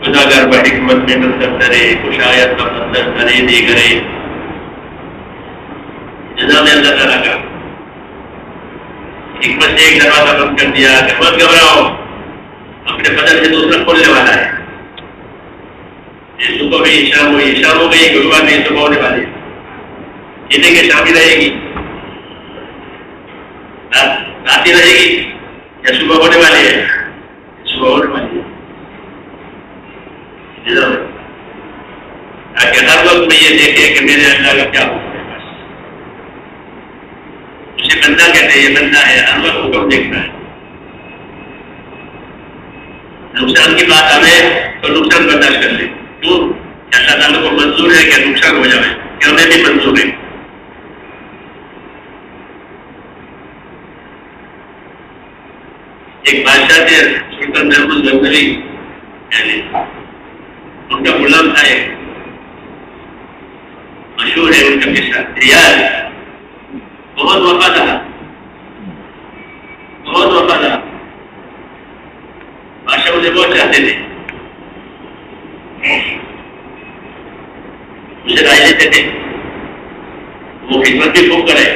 [SPEAKER 1] خداگر بحکمت میں نصرت کرے, کشایت کا مندر کرے دے کرے. نظام اللہ تعالیٰ کا حکمت سے ایک دروازہ بند کر دیا کہ مت گھبراؤ, اپنے بدن سے دوسرا کھولنے والا ہے. یہ صبح ہوئی شام ہوئی, شام ہو گئی کوئی بات نہیں, صبح ہونے والی ہے. یہ نہیں کہ شام ہی رہے گی, رات ہی رہے گی, یا صبح ہونے والی ہے, صبح ہونے والی ہے. ہر وقت حکم میں یہ دیکھے کہ میرے اللہ کا کیا حکم ہے، بس اسے بندہ کہتے ہیں، یہ بندہ ہے، ہر وقت حکم دیکھتا ہے. نقصان کی بات آئے تو نقصان برداشت کر لے. کیوں؟ اللہ تعالیٰ کو منظور ہے کہ نقصان ہو جائے، کہ انہیں بھی منظور ہے. ایک بادشاہ تھے سلطان محمود غزنوی، یعنی ان کا غلام تھا، ایک مشہور ہے ان کا قصہ. ریاض بہت وفادار، بہت وفادار. بادشاہ اسے بہت چاہتے تھے، اسے رائے لیتے تھے. وہ خدمت بھی خوب کرے،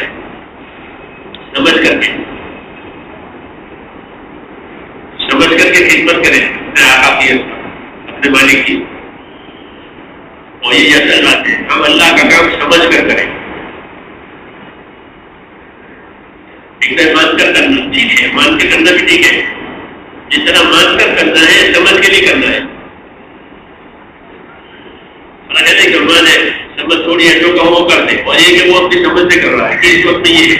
[SPEAKER 1] سمجھ کر کے خدمت کریں اپنے آقا کی، اپنے مالک کی. اور یہ اصل بات ہے، ہم اللہ کا کام سمجھ کر کریں. ایک طرح مان کر کرنا ٹھیک ہے، مان کے کرنا بھی ٹھیک ہے. جس طرح مان کر کرنا ہے، سمجھ کے نہیں کرنا ہے. کہتے کہ مان ہے، سمجھ تھوڑی ہے، جو کہو وہ کر دے. اور یہ کہ وہ اپنی سمجھ سے کر رہا ہے کہ اس وقت یہ ہے،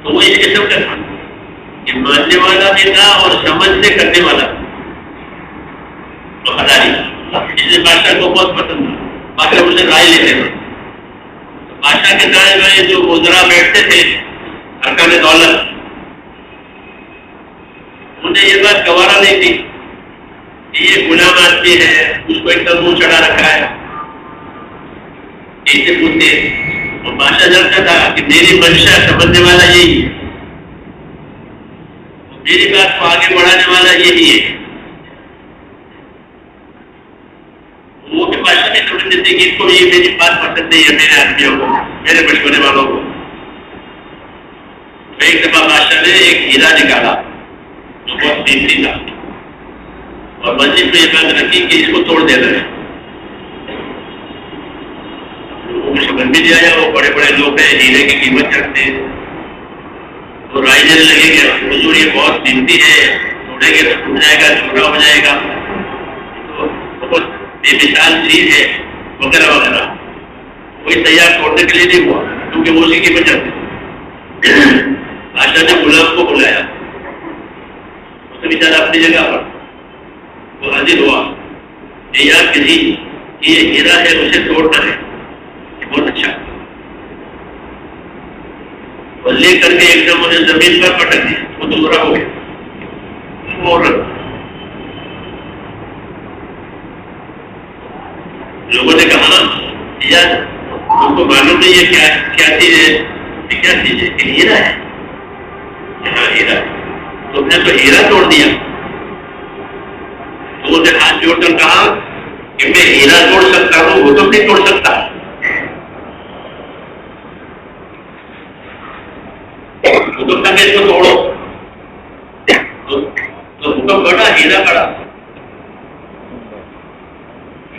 [SPEAKER 1] تو وہ اس قسم کا تھا کہ ماننے والا بھی تھا اور سمجھ سے کرنے والا. وفاداری اس لیے بادشاہ کو بہت پسند تھا. بادشاہ اسے رائے لیتے تھے. بادشاہ کے دائیں بائیں جو وزراء بیٹھتے تھے ارکان دولت، انہیں یہ بات گوارا نہیں تھی کہ یہ غلام آدمی ہے، اس کو ایک دم منہ چڑھا رکھا ہے. ایسے پوچھتے اور بادشاہ جانتا تھا کہ میری منشا سمجھنے والا یہی ہے، میری بات کو آگے بڑھانے والا یہی ہے. وہ بھی بادشاہ نے سمجھ دیتے کہ اس کو یہ میری بات پسند نہیں ہے، میرے آدمیوں کو، میرے مشورے والوں کو. تو ایک دفعہ بادشاہ نے ایک ہیرا نکالا جو بہت قیمتی تھا، اور مسجد میں یہ بات رکھی کہ اس کو توڑ دینا ہے. لوگوں کو سمجھ بھی نہیں آیا، وہ بڑے بڑے لوگ ہیں، ہیرے کی قیمت جانتے ہیں. تو رائے دینے لگے کہ حضور یہ بہت قیمتی ہے، توڑیں گے تو ٹوٹ جائے گا، ٹکڑا ہو جائے گا، تو بہت بے مثال چیز ہے وغیرہ وغیرہ. کوئی تیار توڑنے کے لیے نہیں ہوا کیونکہ وہ اسی کی وجہ سے. بادشاہ نے غلام کو بلایا، اس نے بیچارہ اپنی جگہ پر وہ حاضر ہوا کہ یار کسی یہ ہیرا ہے اسے توڑنا ہے، بہت اچھا. اور لے کر کے ایک دم انہیں زمین پر پٹک دیا، وہ تو برا ہو گیا. لوگوں نے کہا یار تم کو معلوم نہیں ہے کیا چیز ہے، کیا چیز ہے کہ ہیرا ہے. ہاں ہیرا، تم نے تو ہیرا توڑ دیا. تو انہیں ہاتھ جوڑ کر کہا کہ میں ہیرا توڑ سکتا ہوں، وہ تم نہیں توڑ سکتا. حکم تھا کہ اس کو توڑو، تو حکم بڑا، ہیرا بڑا.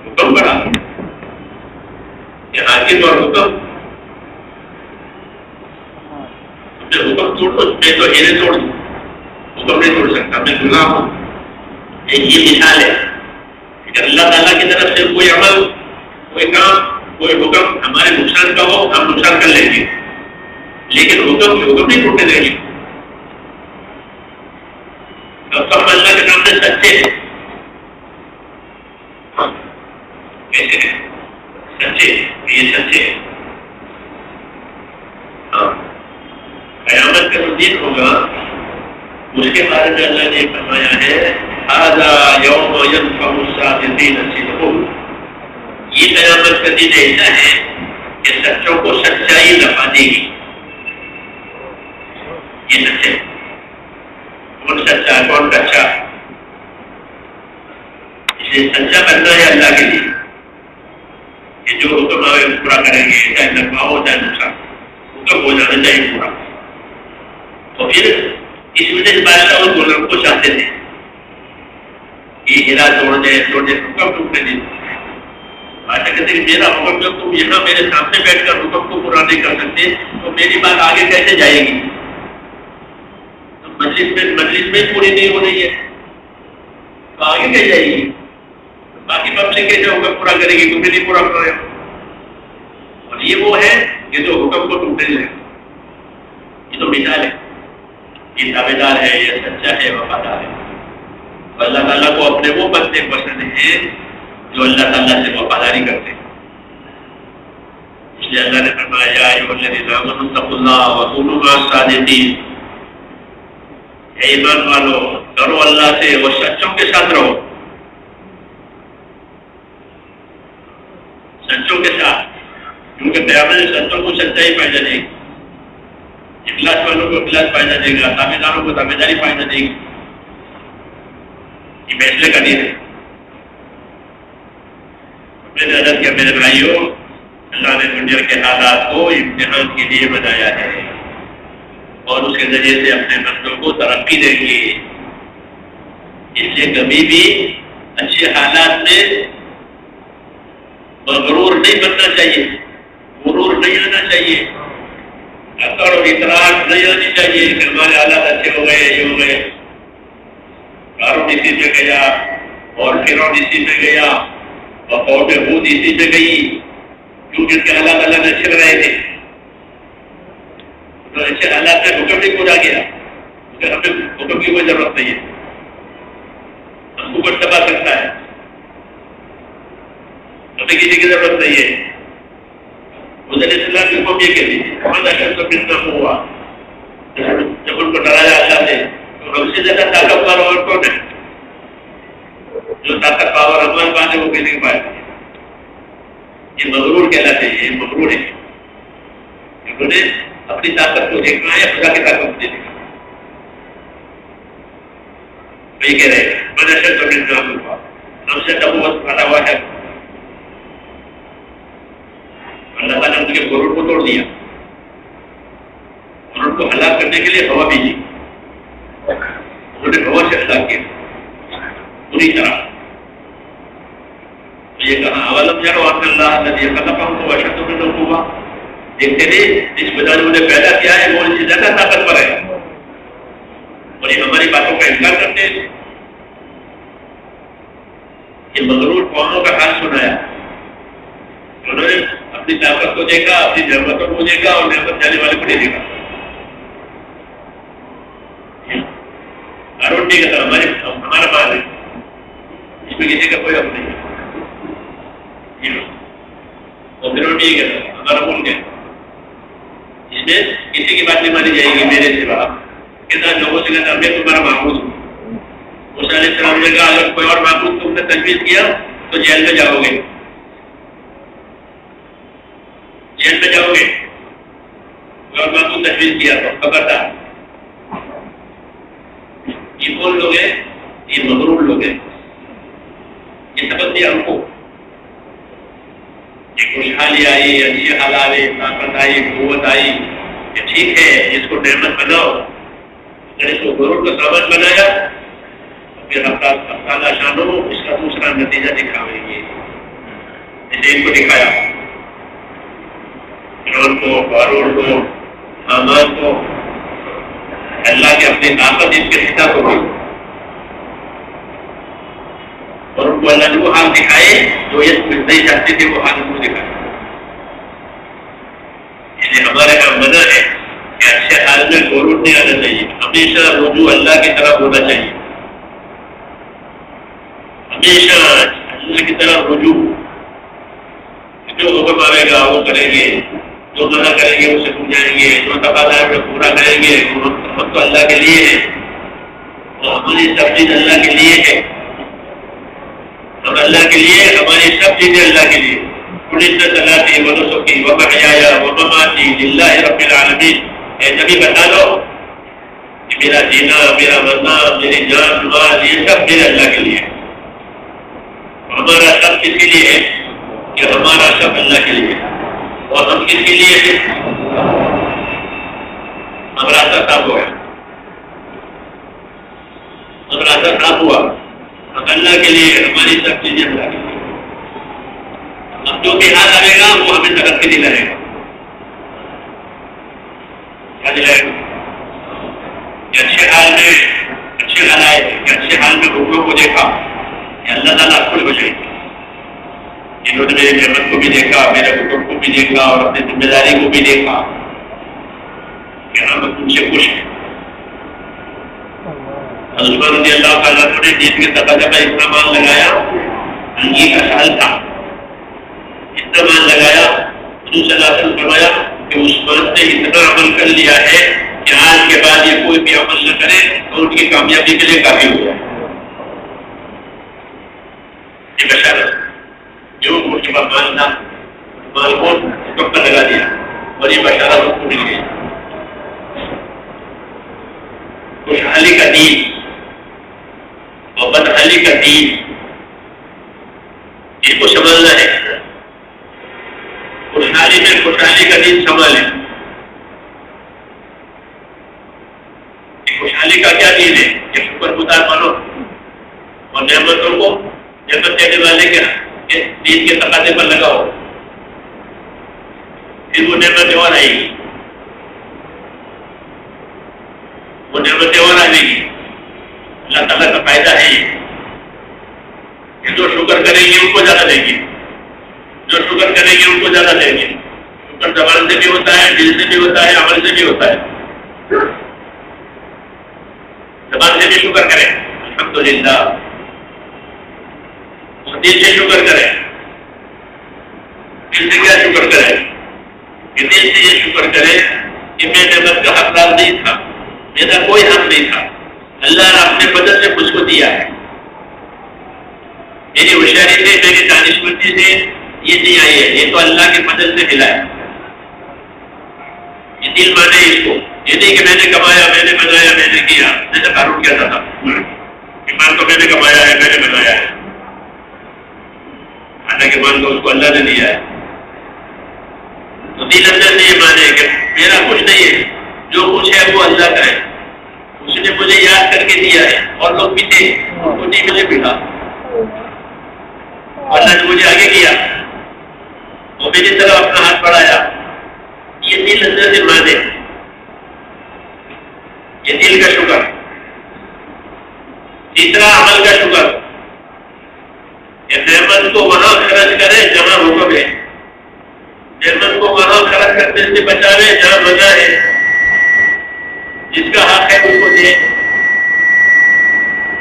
[SPEAKER 1] حکم بڑا کہ حاکم اور حکم، تم نے حکم توڑو، میں تو ہیرے توڑ دوں، حکم نہیں توڑ سکتا، میں غلام ہوں. ایک یہ مثال ہے کہ اللہ تعالیٰ کی طرف سے کوئی عمل، کوئی کام، کوئی حکم ہمارے نقصان کا ہو، ہم نقصان کر لیں گے، لیکن حکم نہیں ٹوٹنے دیں گے. ہم اللہ کے سامنے سچے ہیں. کیسے ہیں؟ سچے، یہ سچے ہیں. ہاں قیامت کا دن ہوگا، اس کے بارے میں اللہ نے فرمایا ہے ھذا یوم ینفع الصادقین صدقہم. یہ قیامت کا دن ایسا ہے کہ سچوں کو سچائی نفع دے گی. یہ سچے، کون سچا کون کچا، اسے سچا بننا ہے اللہ کے لیے کہ جو حکم آئے پورا کریں گے، چاہے نفع ہو چاہے نقصان، حکم ہو جانا چاہیے پورا. تو پھر اس وجہ سے بادشاہ اس غلام کو چاہتے تھے کہ ہیرا توڑنے حکم ٹوٹنے دیں. بادشاہ کہتے کہ میرا حکم جب تم یہاں میرے سامنے بیٹھ کر حکم کو پورا نہیں کر سکتے تو میری بات آگے کیسے جائے گی؟ مجلس میں پوری نہیں ہو رہی ہے تو آگے کیسے جائے گی؟ باقی پبلک کے جو حکم پورا کرے گی تم بھی نہیں پورا کر رہے ہو. اور یہ وہ ہے کہ جو حکم کو ٹوٹے سے یہ تو مثال ہے. یہ تابع دار ہے، یہ سچا ہے، وفادار ہے. اللہ تعالیٰ کو اپنے وہ بندے پسند ہیں جو اللہ تعالیٰ سے وفاداری کرتے ہیں. اس لیے اللہ نے فرمایا یا ایھا الذین آمنوا اتقوا اللہ وکونوا مع الصادقین. اے ایمان والو ڈرو اللہ سے اور سچوں کے ساتھ رہو. سچوں کے ساتھ، کیونکہ قیامت میں سچوں کو سچائی فائدہ دے گی، اخلاص والوں کو اخلاص فائدہ دے گا، تابع داروں کو تابع داری فائدہ دے گی. یہ فیصلے کا دن ہے. میں نے عرض کیا میرے بھائیوں، اللہ نے دنیا کے حالات کو امتحان کے لیے بنایا ہے اور اس کے ذریعے سے اپنے بندوں کو ترقی دیں گے. اس لیے کبھی بھی اچھے حالات میں مغرور نہیں بننا چاہیے، غرور نہیں آنا چاہیے، اکڑ اور اطراحات نہیں آنی چاہیے کہ ہمارے حالات اچھے ہو گئے، یہ ہو گئے. قارون اسی پہ گیا اور فرعون اسی پہ گیا اور قوم ہود اسی پہ گئی، کیوں جن کے حالات اللہ نے اچھے بنائے تھے. تو اچھے حالات میں حکم نہیں پورا گیا، پھر ہمیں حکم کی کوئی ضرورت نہیں ہے. ہم کو کچھ دبا سکتا ہے، ہمیں کسی کی ضرورت نہیں ہے. حضرت اسلام کی حکم یہ کہتی ہے ہمارا شخص تو کتنا ہوا جب ان کو ڈرایا اللہ سے. تو ہم سے زیادہ طاقتور اور کون ہے؟ جو طاقت پاور ہمارے پاس ہے وہ کسی کے پاس ہے. یہ مغرور کہلاتے ہیں، یہ مغرور ہے. انہوں نے اپنی طاقت کو دیکھنا ہے، خدا کی طاقت کو دیکھنا. وہی کہہ رہے ہیں ہمارا شخص تو کتنا ہوا، ہم سے نبوت پڑا ہوا ہے. اللہ تعالیٰ نے ان کے غرور کو توڑ دیا اور ان کو ہلاک کرنے کے لیے ہوا بھیجی. انہوں نے ہوا سے ہلاک کیا پوری طرح. یہ کہا اولم یروا ان اللہ الذی خلقهم اشد منهم قوة. دیکھتے نہیں جس خدا نے انہیں پیدا کیا ہے وہ ان سے زیادہ طاقتور ہے اور یہ ہماری باتوں کا انکار کرتے ہیں. یہ مغرور قوموں کا حال سنایا. انہوں نے اپنی طاقت کو دیکھا، اپنی نعمتوں کو دیکھا اور نعمت جانے والے کو نہیں دیکھا. قارون نہیں کہتا ہمارا مال ہے، اس میں کسی کا کوئی حق نہیں ہے. اور پھر نہیں کہتا ہمارا ملک ہے، اس میں کسی کی بات نہیں مانی جائے گی میرے سوا. کہتا لوگوں سے کہتا میں تمہارا معبود ہوں. موسیٰ علیہ السلام نے کہا اگر کوئی اور معبود تم نے تجویز کیا تو جیل میں جاؤ گے، جیل میں جاؤ گے. کوئی اور معبود تجویز کیا تو خبردار. یہ کون لوگ ہیں؟ یہ مغرور لوگ ہیں. یہ سبق دیا ہم کو. یہ خوشحالی آئی، اچھی حال آئی، طاقت آئی، قوت آئی، یہ ٹھیک ہے. جس کو نعمت بناؤ، اگر اس کو غرور کا سامان بنایا پھر اللہ شانو اس کا دوسرا نتیجہ دکھاویں گے. اسے ان کو دکھایا، فرعون کو، قارون کو، حامان کو. اللہ کے اپنی طاقت ان کے حصہ کو دی اور ان کو اللہ نے وہ حال دکھائے جو یہ نہیں چاہتے تھے، وہ حال ان کو دکھائے. اس لیے ہمارے یہاں منع ہے کہ اچھے حال میں غرور نہیں آنا چاہیے. ہمیشہ رجوع اللہ کی طرف ہونا چاہیے، ہمیشہ اللہ کی طرف رجوع. جو حکم آئے گا وہ کریں گے، جو منع کریں گے اسے سمجھائیں گے، جو تقاضا ہے پورا کریں گے. ہم تو اللہ کے لیے ہے اور ہماری سب چیز اللہ کے لیے ہے. ہم اللہ کے لیے، ہماری سب چیزیں اللہ کے لیے. صلاتی و نسکی و محیایا و مماتی للہ رب العالمین. اے نبی بتا دو کہ میرا جینا، میرا مرنا، میری جان مال یہ سب میرے اللہ کے لیے ہے. ہمارا سب کس کے لیے ہے؟ کہ ہمارا سب اللہ کے لیے ہے. اور ہم کس کے لیے ہیں؟ ہم راستہ صاف ہو گیا، ہم راستہ صاف ہوا. ہم اللہ کے لیے، ہماری سب چیزیں اللہ کے لیے. اب جو بھی حال آئے گا وہ ہمیں ترقی دلائے گا. کیا دلائے گا؟ کہ اچھے حال میں اچھے حال آئے، کہ اچھے حال میں حکموں کو دیکھا کہ اللہ تعالیٰ خوش ہو جائے گی. انہوں نے میری نعمت کو بھی دیکھا، میرے حکم کو بھی دیکھا اور اپنی ذمہ داری کو بھی دیکھا کہ ہم تم سے خوش ہیں۔ عثمان رضی اللہ تعالیٰ عنہ نے دین کے تقاضے پر اتنا مان لگایا، انگی کا سال تھا، اتنا مان لگایا، حضور صلی اللہ علیہ وسلم فرمایا کہ عثمان نے اتنا عمل کر لیا ہے کہ آج کے بعد یہ کوئی بھی عمل نہ کرے تو ان کی کامیابی کے لیے کافی ہو جائے۔ یہ بشارت جو مجھ پر مان تھا، مال کو حکم پر لگا دیا اور یہ بشارت اس کو مل گئی۔ خوشحالی کا دین اور بدحالی کا دین، اس کو سنبھالنا ہے۔ خوشحالی میں خوشحالی کا دین سنبھالیں۔ خوشحالی کا کیا دین ہے؟ کہ شکر گزار بنو اور نعمتوں کو نعمت دینے والے کے دین کے تقاضے پر لگاؤ، پھر وہ نعمتیں اور آئے گی، وہ نعمتیں اور آئے گی۔ اللہ تعالیٰ کا فائدہ ہے یہ کہ جو شکر کریں گے ان کو زیادہ دیں گے، جو شکر کریں گے ان کو زیادہ دیں گے۔ شکر زبان سے بھی ہوتا ہے، دل سے بھی ہوتا ہے، عمل سے بھی ہوتا ہے۔ زبان سے بھی شکر کریں الحمدللہ، اور دل سے شکر کریں۔ دل سے کیا شکر کریں؟ کہ دل سے یہ شکر کریں کہ میں نعمت کا حقدار نہیں تھا، میرا کوئی حق نہیں تھا، اللہ نے اپنے فضل سے مجھ کو دیا ہے۔ میری ہوشیاری سے، میری دانشمندی سے یہ نہیں آئی ہے، یہ تو اللہ کے فضل سے ملا ہے۔ یہ دل مانے اس کو، یہ نہیں کہ میں نے کمایا، میں نے بنایا، میں نے کیا، جیسے قارون کہتا تھا کہ مال تو میں نے کمایا ہے، میں نے بنایا ہے، حالانکہ مال تو اس کو اللہ نے دیا ہے۔ تو دل اندر سے یہ مانے کہ میرا کچھ نہیں ہے، جو کچھ ہے وہ اللہ کا ہے، اس نے مجھے یاد کر کے دیا ہے۔ اور لوگ بھی تھے، ان کو نہیں مجھے ملا، اللہ نے مجھے آگے کیا اور میری طرف اپنا ہاتھ بڑھایا۔ یہ دل اندر سے مانے، یہ دل کا شکر۔ تیسرا عمل کا شکر کہ نعمت کو وہاں خرچ کرے جہاں حکم ہے، نعمت کو وہاں خرچ کرنے سے بچاوے جہاں منع ہے، جس کا حق ہے اس کو دے۔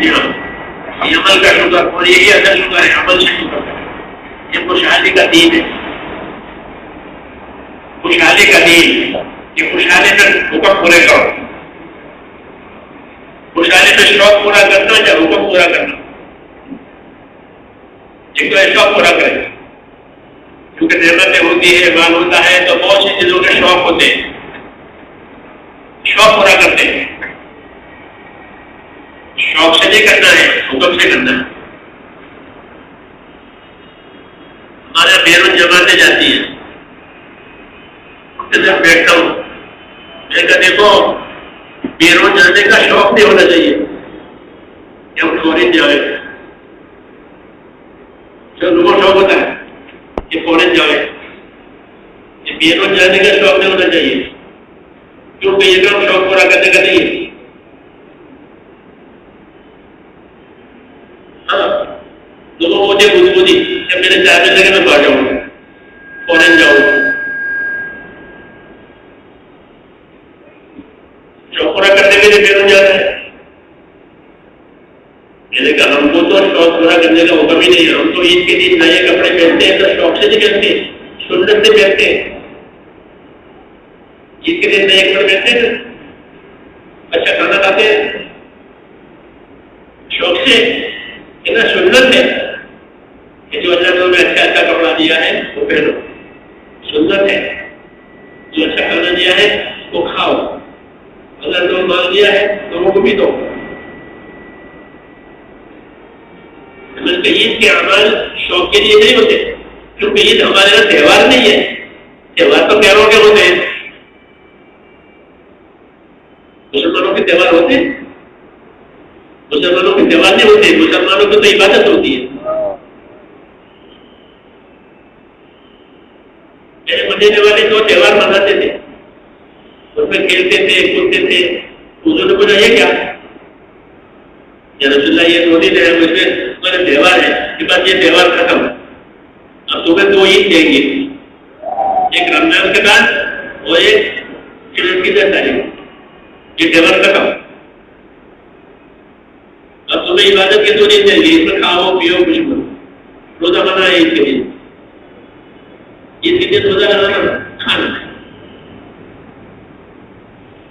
[SPEAKER 1] یہ عمل کا شکر، اور یہی اصل شکر ہے، عمل سے شکر کرے۔ یہ خوشحالی کا دین ہے، خوشحالی کا دین کہ خوشحالی میں حکم پورے کرو، خوشحالی میں شوق پورا کرنا یا حکم پورا کرنا۔ ایک تو شوق پورا کرے، کیونکہ نعمتیں ہوتی ہے، مال ہوتا ہے تو بہت سی چیزوں کے شوق ہوتے ہیں، شوق پورا کرتے ہیں۔ شوق سے نہیں کرنا ہے، حکم سے کرنا ہے۔ ہمارے بیرون جماعتیں جاتی ہیں، جب بیٹھتا ہوں میں کہا دیکھو بیرون جانے کا شوق نہیں ہونا چاہیے کہ ہم فورن جائیں، جو لوگوں شوق ہوتا ہے کہ فورن جائیں، یہ بیرون جانے کا شوق نہیں ہونا چاہیے، کیونکہ یہ کام شوق پورا کرنے کا نہیں ہے۔ ہاں لوگوں مجھے بدبودی جب میرے چاہنے لگے میں باہر جاؤں گا، فورن جاؤں گا، شوق پورا کرنے کے لیے بیرون جانا ہے۔ میں نے کہا ہم کو تو شوق پورا کرنے کا حکم ہی نہیں ہے، ہم تو عید کے دن نئے کپڑے پہنتے ہیں تو شوق سے نہیں پہنتے، سنت سے پہنتے ہیں۔ عید کے دن نئے کپڑے پہنتے ہیں، اچھا کھانا کھاتے ہیں شوق سے، اتنا سنت ہے کہ جو اللہ نے ہمیں اچھا اچھا کپڑا دیا ہے وہ پہنو، سنت ہے۔ جو اچھا کھانا دیا ہے وہ کھاؤ، اللہ نے مال دیا ہے لوگوں کو بھی دو۔ عید کے اعمال شوق کے لیے نہیں ہوتے، کیونکہ عید ہمارے یہاں تہوار نہیں ہے، تہوار تو پیاروں کے ہوتے ہیں۔ مسلمانوں کے تہوار ہوتے ہیں، مسلمانوں کے تہوار نہیں ہوتے، مسلمانوں کی تو عبادت ہوتی ہے۔ میرے مدینے والے تو تہوار مناتے تھے، اس میں کھیلتے تھے، کودتے تھے۔ حضور نے پوچھا یہ کیا؟ یا رسول اللہ یہ دو دن ہے، مجھ میں تہوار ہے کہ بس یہ تہوار ختم، اب صبح 2 عید دیں گے، ایک رمضان کے بعد اور ایک کی 10 تاریخ، یہ ڈیور کا کام۔ اب صبح عبادت کے 2 دن دیں گے، اس میں کھاؤ پیو کچھ کرو، روزہ بنا ہے عید کے دن، عید کے دن روزہ لگانا، کھانا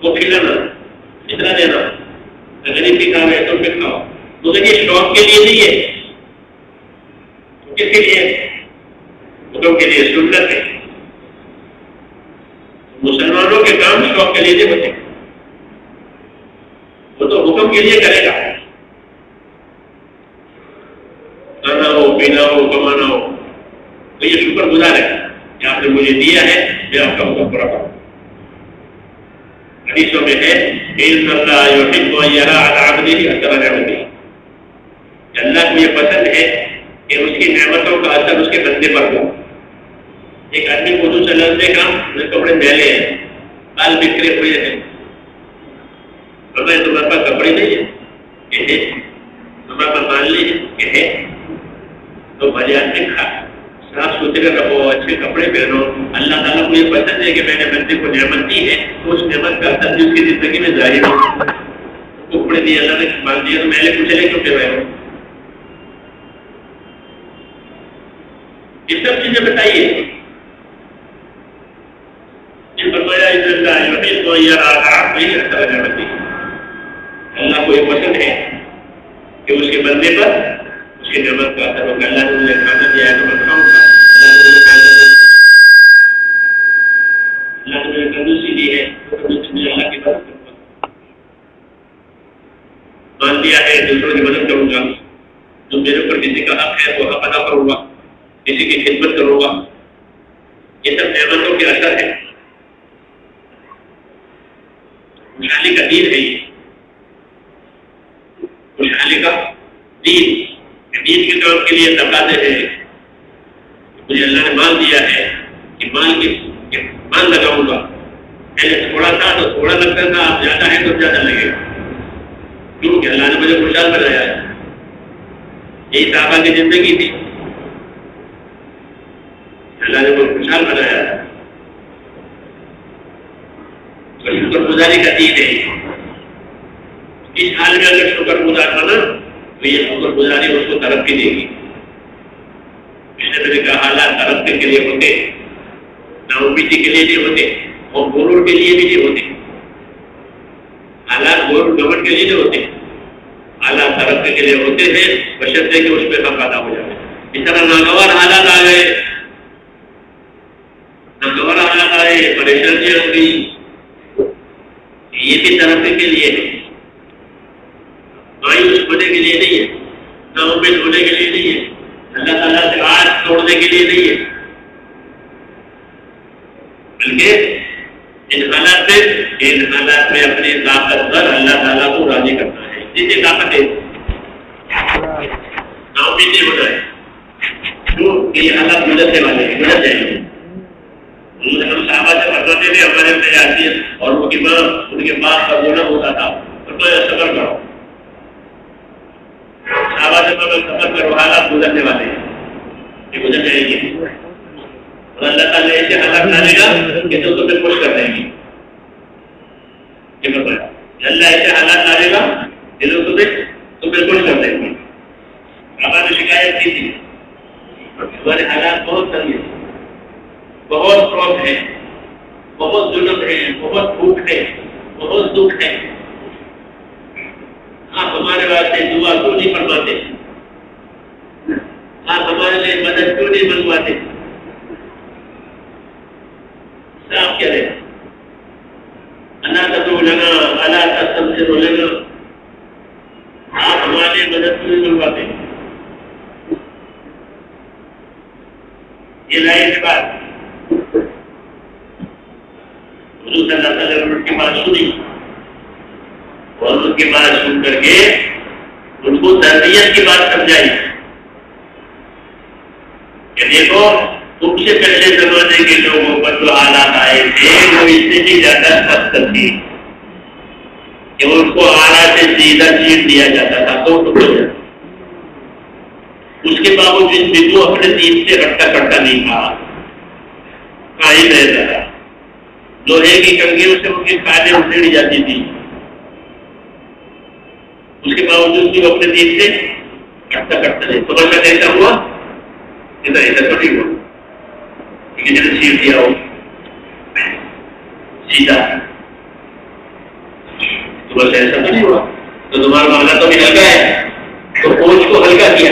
[SPEAKER 1] وہ کھلانا، اتنا دینا، غریب کی کھا رہے تو پھر کھاؤ۔ تو یہ شوق کے لیے نہیں ہے، کس کے لیے؟ حکم کے لیے، سنت ہے۔ مسلمانوں کے کام شوق کے لیے نہیں ہوتے، وہ تو حکم کے لیے کرے گا، کھانا ہو پینا ہو کمانا ہو، تو یہ شکر گزار ہے کہ آپ نے مجھے دیا ہے، میں آپ کا حکم پورا کروں۔ حدیثوں میں ہے ان اللہ یحب ان یری علی عبدہ اثر نعمتہ، اللہ کو یہ پسند ہے کہ اس کی نعمتوں کا اثر اس کے بندے پر ہو۔ ایک آدمی کو حضور صلی اللہ علیہ وسلم نے کہا میرے کپڑے میلے ہیں، بال بکھرے ہوئے ہیں، فرمایا تمہارے پاس کپڑے نہیں ہیں؟ کہ ہے۔ تمہارے پاس مال نہیں ہے؟ کہ ہے۔ تو بھلے آدمی کھا صاف ستھرے رہو، اچھے کپڑے پہنو، اللہ تعالیٰ کو یہ پسند ہے کہ میں نے بندے کو نعمت دی ہے تو اس نعمت کا اثر بھی اس کی زندگی میں ظاہر ہو۔ کپڑے دیے اللہ نے مال دیا تو میلے کچلے کیوں پہ رہے ہو؟ یہ سب چیزیں بتائیے۔ فرمایا اللہ کو یہ پسند ہے کہ اس کے بندے پر اس کی نعمت کا اثر ہوگا۔ اللہ نے مجھے کھانا دیا ہے تو میں کھاؤں گا، اللہ نے مجھے تندرستی دی ہے تو تندرستی اللہ کی مدد کروں گا، مان دیا ہے دوسروں کی مدد کروں گا، جو میرے اوپر کسی کا حق ہے وہ حق ادا کروں گا، کسی کی خدمت کروں گا۔ یہ سب نعمتوں کے اثر ہے، خوشحالی کا دین ہے یہ، خوشحالی کا دین کے کام کے لیے تقاضے ہیں۔ مجھے اللہ نے مال دیا ہے کہ مال لگاؤں گا، پہلے تھوڑا تھا تو تھوڑا لگتا تھا، اب زیادہ ہے تو زیادہ لگے گا، کیونکہ اللہ نے مجھے خوشحال بنایا ہے۔ یہی صحابہ کی زندگی تھی، اللہ نے مجھے خوشحال بنایا ہے۔ شکر گزاری کا دین ہے، اس حال میں اگر شکر گزار بنا تو یہ شکر گزاری اس کو ترقی دے گی۔ اس نے کہا حالات ترقی کے لیے ہوتے، ناامیدی کے لیے نہیں ہوتے، اور غرور کے لیے بھی نہیں ہوتے۔ حالات غرور گھمنڈ کے لیے نہیں ہوتے، حالات ترقی کے لیے ہوتے ہیں، بشرطے کہ اس پہ حق ادا ہو جائے۔ اس طرح ناگوار حالات آ گئے، ناگوار حالات آئے، پریشانیاں ہو گئی، یہ بھی ترقی کے لیے ہے، مایوس ہونے کے لیے نہیں ہے، نا امید ہونے کے لیے نہیں ہے، اللہ تعالیٰ سے آس توڑنے کے لیے نہیں ہے، بلکہ ان حالات میں اپنی طاقت پر اللہ تعالیٰ کو راضی کرنا ہے۔ جتنی طاقت ہے نا امید نہیں ہونا ہے، کیوں کہ یہ حالات گزرنے والے ہیں، گزر جائیں گے۔ ہم صحابہ سے فرماتے تھے ہمارے اندر آتی ہے اور وہ امام ان کے باپ کا رونا ہوتا تھا، فرمایا صبر کرو، صحابہ سے صبر کرو، حالات گزرنے والے ہیں، یہ گزر جائیں گے، اور اللہ تعالیٰ ایسے حالات ڈالے گا کہ تو تمہیں خوش کر دیں گے۔ یہ فرمایا اللہ ایسے حالات ڈالے گا کہ تو تمہیں خوش کر دیں گے۔ صحابہ نے شکایت کی تھی ہمارے حالات بہت سنگین ہیں، بہت کروھ ہے، بہت ظلم ہے، بہت بھوک ہے، بہت دکھ ہے، آپ ہمارے واسطے دعا کیوں نہیں فرماتے؟ آپ ہمارے لیے مدد کیوں نہیں منگواتے؟ صاحب کہہ رہے اللہ تدعو لنا الا تستنصر لنا، آپ ہمارے لیے مدد کیوں نہیں منگواتے؟ یہ لائن بات حضور صلی اللہ علیہ وسلم ان کی بات سنی اور ان کی بات سن کر کے ان کو تربیت کی بات سمجھائی کہ دیکھو تم سے پہلے زمانے کے لوگوں پر جو حالات آئے تھے وہ اس سے بھی زیادہ سخت تھی کہ ان کو اعلیٰ سے سیدھا چیز دیا جاتا تھا تو ٹکڑ جاتا، اس کے باوجود بھی وہ اپنے دین سے ہٹتا کٹتا نہیں تھا، قائم رہتا تھا. لوہے کی کنگھیوں سے ان کی کھالیں اٹھیڑی جاتی تھی، اس کے باوجود بھی وہ اپنے دین سے ہٹتا کٹتا نہیں. تو بچہ کیسا ہوا؟ ایسا تو نہیں ہوا کہ جنہیں سیٹ دیا ہو سیدھا، تو بس ایسا تو نہیں ہوا. تو تمہارا معاملہ تو بھی ہلکا ہے، تو بوجھ کو ہلکا کیا،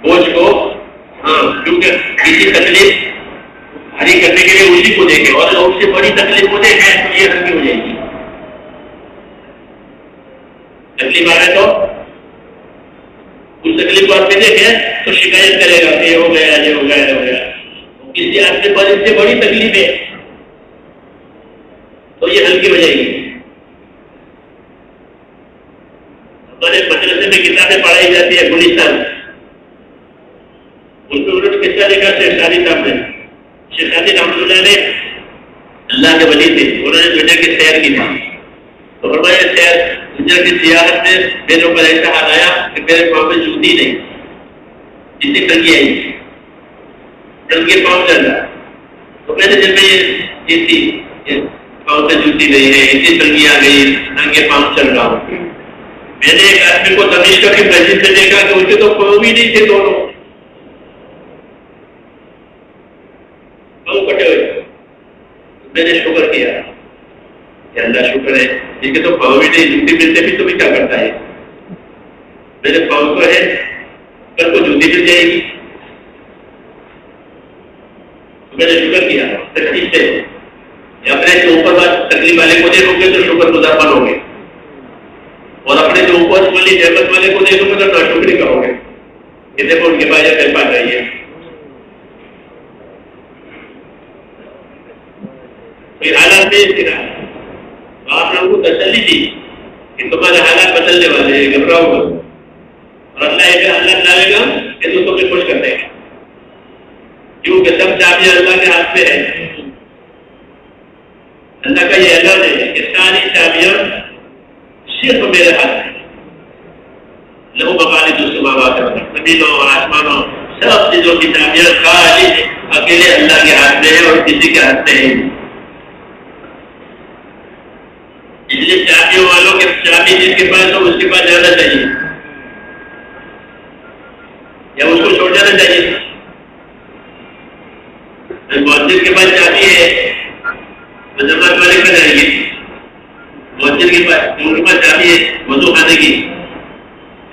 [SPEAKER 1] بوجھ کو، ہاں، کیونکہ کسی تکلیف ہری کرنے کے لیے اسی کو دیکھے، اور اس سے بڑی تکلیف کو دیکھے تو یہ ہلکی ہو جائے گی. تکلیف آ رہے تو اس تکلیف کو آپ پہ دیکھے تو شکایت کرے گا کہ یہ ہو گیا، یہ ہو گیا، یہ ہو گیا. کسی آپ کے پاس اس سے بڑی تکلیف ہے تو یہ ہلکی ہو جائے گی. ہمارے مدرسے میں کتابیں پڑھائی جاتی ہے گلستان، اس میں انہوں نے قصہ لکھا شیخ سعدی صاحب نے. شیخ سعدی رحمۃ اللہ نے اللہ کے ولی تھے، انہوں نے دنیا کی سیر کی تھی. تو فرمایا سیر دنیا کی سیاحت میں میرے اوپر ایسا حال آیا کہ میرے پاؤں میں جوتی نہیں، جتنی ٹنگی آئی ٹنگی پاؤں چل رہا. تو میرے دل میں یہ تھی پاؤں سے جوتی نہیں ہے، اتنی ٹنگی آ گئی، ننگے پاؤں چل رہا ہوں. میں نے ایک آدمی کو تمشق کی مسجد میں دیکھا کہ ان کے تو پاؤں بھی نہیں تھے، دونوں پاؤں کٹے ہوئے. میں نے شکر کیا کہ اللہ شکر ہے، لیکن تو پاؤں بھی نہیں، جوتی ملتے بھی تو بھی کیا کرتا ہے. میرے پاؤں تو ہے، کل کو جوتی مل جائے گی. تو میں نے شکر کیا تکلیف سے. اپنے سے اوپر تکلیف والے کو دیکھو گے تو شکر گزار بنو گے، اور اپنے سے اوپر والی نعمت والے کو دیکھو گے تو ناشکری کرو گے کہ دیکھو ان کے پاس یہ پا رہی ہے. حالات میں آپ لوگوں کو تسلی دی کہ تمہارے حالات بدلنے والے ہیں، گھبراؤ گا، اور اللہ ڈالے گا کہ تو تمہیں خوش کر دے گا، کیونکہ سب چابیاں اللہ کے ہاتھ میں ہے. اللہ کا یہ اعلان ہے کہ ساری چابیاں صرف میرے ہاتھ میں. لہو مقالد السماوات والارض، زمینوں اور آسمانوں سب چیزوں کی چابیاں خالی اکیلے اللہ کے ہاتھ میں ہے اور کسی کے ہاتھ میں ہے. اس لیے چابیوں والوں کے چابی جس کے پاس ہو اس کے پاس جانا چاہیے یا اس کو چھوڑ جانا چاہیے. مسجد کے پاس چابی ہے تو جماعت والے کر جائیں گے. مسجد کے پاس ان کے پاس چابی ہے وضو خانے کی،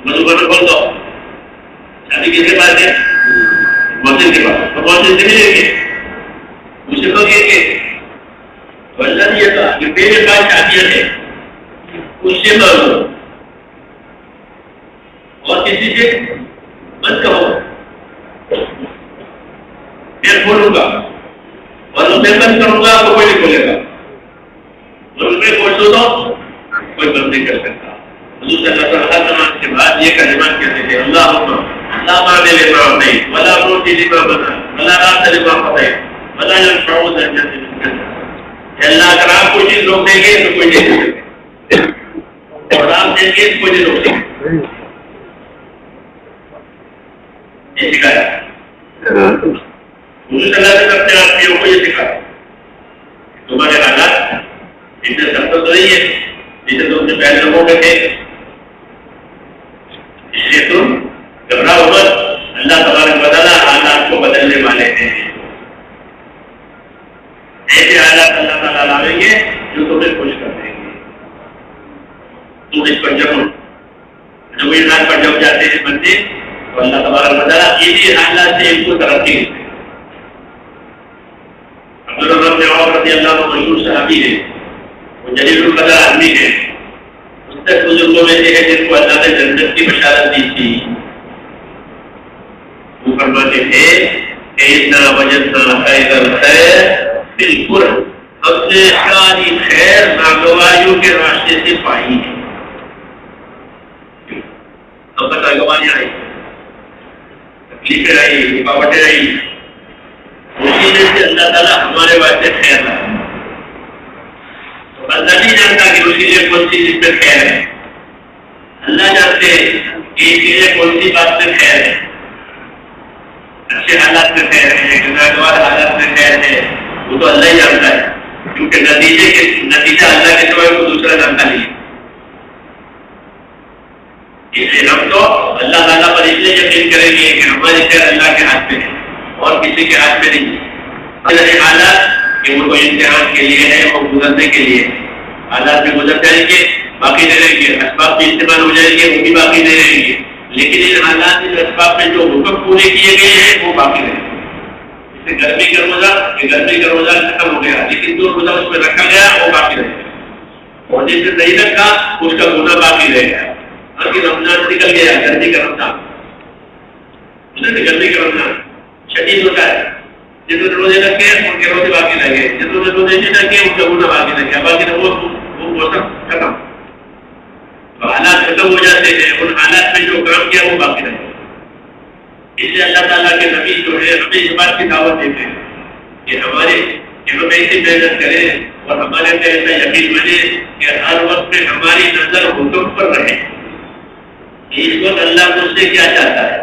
[SPEAKER 1] وضو خانہ کھول دو. چابی کس کے پاس ہے؟ مسجد کے پاس. تو مسجد سے ملیں گے، اسے تو دیں گے. اللہ نے یہ کہا کہ میرے پاس چابیاں ہیں، اس سے مانگو اور کسی سے مت کہو میں کھولوں گا، اور میں بند کروں گا تو کوئی نہیں کھولے گا، اور میں کھول دو تو کوئی بند نہیں کر سکتا. حضور صلی اللہ علیہ وسلم کے بعد یہ کلمات کہتے تھے اللہم لا مانع لما اعطیت ولا معطی لما منعت ولا راد لما قضیت ولا ينفع ذا الجد منك. اللہ اگر آپ کوئی چیز روک دیں گے تو کوئی نہیں روک سکتے، اور آپ دیں گے تو کوئی نہیں روک سکتے. یہ سکھایا حضور صلی اللہ علیہ وسلم اپنے آدمیوں کو. یہ سکھایا تمہارے حالات اتنے سخت تو نہیں ہے جسے تم سے پہلے لوگوں کے تھے، اس لیے تم گھبراؤ مت. اللہ تبارک و تعالیٰ حالات کو بدلنے والے ہیں. ایسے حالات اللہ تعالیٰ لاویں گے جو تمہیں خوش کر دیں گے. تم اس پر جمو جو حال پر جم جاتے ہیں بندے تو اللہ تبارک و تعالیٰ انہی حالات سے ان کو ترقی دیتے ہیں. عبدالرحمن بن عوف رضی اللہ عنہ مشہور صحابی ہے، وہ جلیل القدر آدمی ہے. اس تک بزرگوں میں سے ہے جن کو اللہ نے جنت کی بشارت دی تھی. وہ فرماتے تھے کہ اِنَّا وَجَدْنَا خَيْرَ الْخَيْرِ بالکل ہم نے ساری خیر ناگواریوں کے راستے سے پائی ہے. ہم پر ناگواریاں آئی، تکلیفیں آئی، رکاوٹیں آئی، اسی میں سے اللہ تعالیٰ ہمارے واسطے خیر لایا. اللہ نہیں جانتا کہ اسی لیے کون سی چیز میں خیر ہے. اللہ جانتے ہیں یہ چیزیں کون سی بات میں خیر ہے، اچھے حالات میں خیر ہے کہ ناگوار حالات میں خیر ہے، وہ تو اللہ ہی جانتا ہے، کیونکہ نتیجہ اللہ کے سوائے کو دوسرا جانتا نہیں ہے۔ اس لیے ہم تو اللہ تعالیٰ پر اس لیے یقین کریں گے کہ ہماری خیر اللہ کے ہاتھ میں ہے اور کسی کے ہاتھ میں نہیں ہے۔ حالات کہ وہ کوئی امتحان کے لیے ہے، وہ گزرنے کے لیے حالات میں گزر جائیں گے، باقی نہیں رہیں گے، اسباب بھی استعمال ہو جائیں گے، وہ بھی باقی نہیں رہیں گے، لیکن ان حالات میں جو اسباب میں جو حکم پورے کیے گئے ہیں وہ باقی رہیں گے۔ جیسے گرمی کا روزہ ختم ہو گیا، لیکن جو روزہ اس میں رکھا گیا وہ باقی رہے گا، اور جس سے نہیں رکھا اس کا گناہ باقی رہے گا۔ کہ رمضان نکل گیا، گرمی کا رمضان شدید ہوتا ہے، جن میں روزے رکھے ان کے روزے باقی رہ گئے، جن میں روزے نہیں رکھے ان کا گناہ باقی رہ گیا، باقی وہ موسم ختم، تو حالات ختم ہو جاتے ہیں، ان حالات میں جو کام کیا وہ باقی رہے گا۔ اس لیے اللہ تعالیٰ کے نبی جو ہے ہمیں اس بات کی دعوت دیتے ہیں کہ ہم ایسی محنت کریں اور ہمارے اندر ایسا یقین بنے کہ ہر وقت میں ہماری نظر حکم پر رہے۔ اس وقت اللہ مجھ سے کیا چاہتا ہے،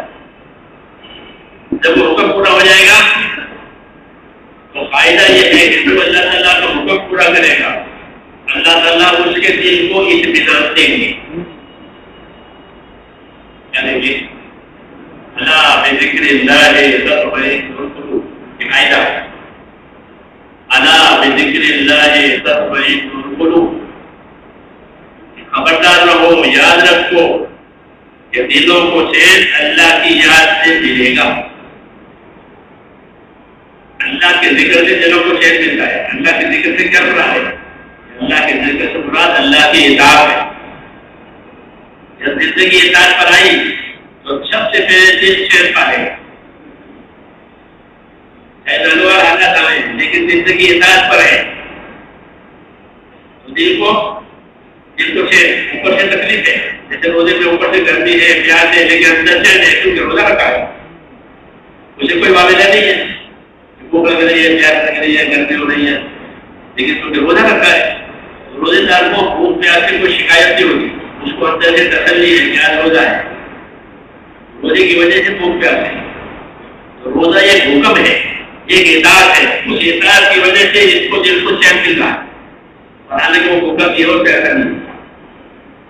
[SPEAKER 1] جب وہ حکم پورا ہو جائے گا تو فائدہ یہ ہے کہ جو اللہ تعالیٰ کا حکم پورا کرے گا اللہ تعالیٰ اس کے دل کو اطمینان دیں گے، یعنی کہ اللہ بذکر اللہ تطمئن القلوب، فائدہ اللہ بذکر اللہ تطمئن القلوب، خبردار رہو، یاد رکھو کہ دلوں کو چین اللہ کی یاد سے ملے گا۔ اللہ کے ذکر سے دلوں کو چین ملتا ہے۔ اللہ کے ذکر سے کیا مراد ہے؟ اللہ کے ذکر سے مراد اللہ کی اطاعت ہے۔ جب زندگی اطاعت پر آئی تو سب سے پہلے دل چین پائے گا، ناگوار حالات آئے لیکن زندگی اطاعت پر ہے تو دل کو چین، اوپر سے تکلیف ہے، جیسے روزے میں اوپر سے گرمی ہے، پیاس ہے، لیکن اندر چین ہے کیونکہ روزہ رکھا ہے، اسے کوئی معاملہ نہیں ہے، بھوک لگ رہی ہے، پیاس لگ رہی ہے، گرمی ہو رہی ہے، لیکن کیونکہ روزہ رکھا ہے روزے دار کو بھوک پیاس سے کوئی شکایت نہیں ہوتی، اس کو اندر سے تسلی ہے کہ آج روزہ ہے، روزے کی وجہ سے بھوک پیاس ہے۔ تو روزہ ایک حکم ہے، ایک اطاعت ہے، اس اطاعت کی وجہ سے اس کو دل کو چین مل رہا ہے، اور حالانکہ وہ حکم یہ اور پیسہ نہیں،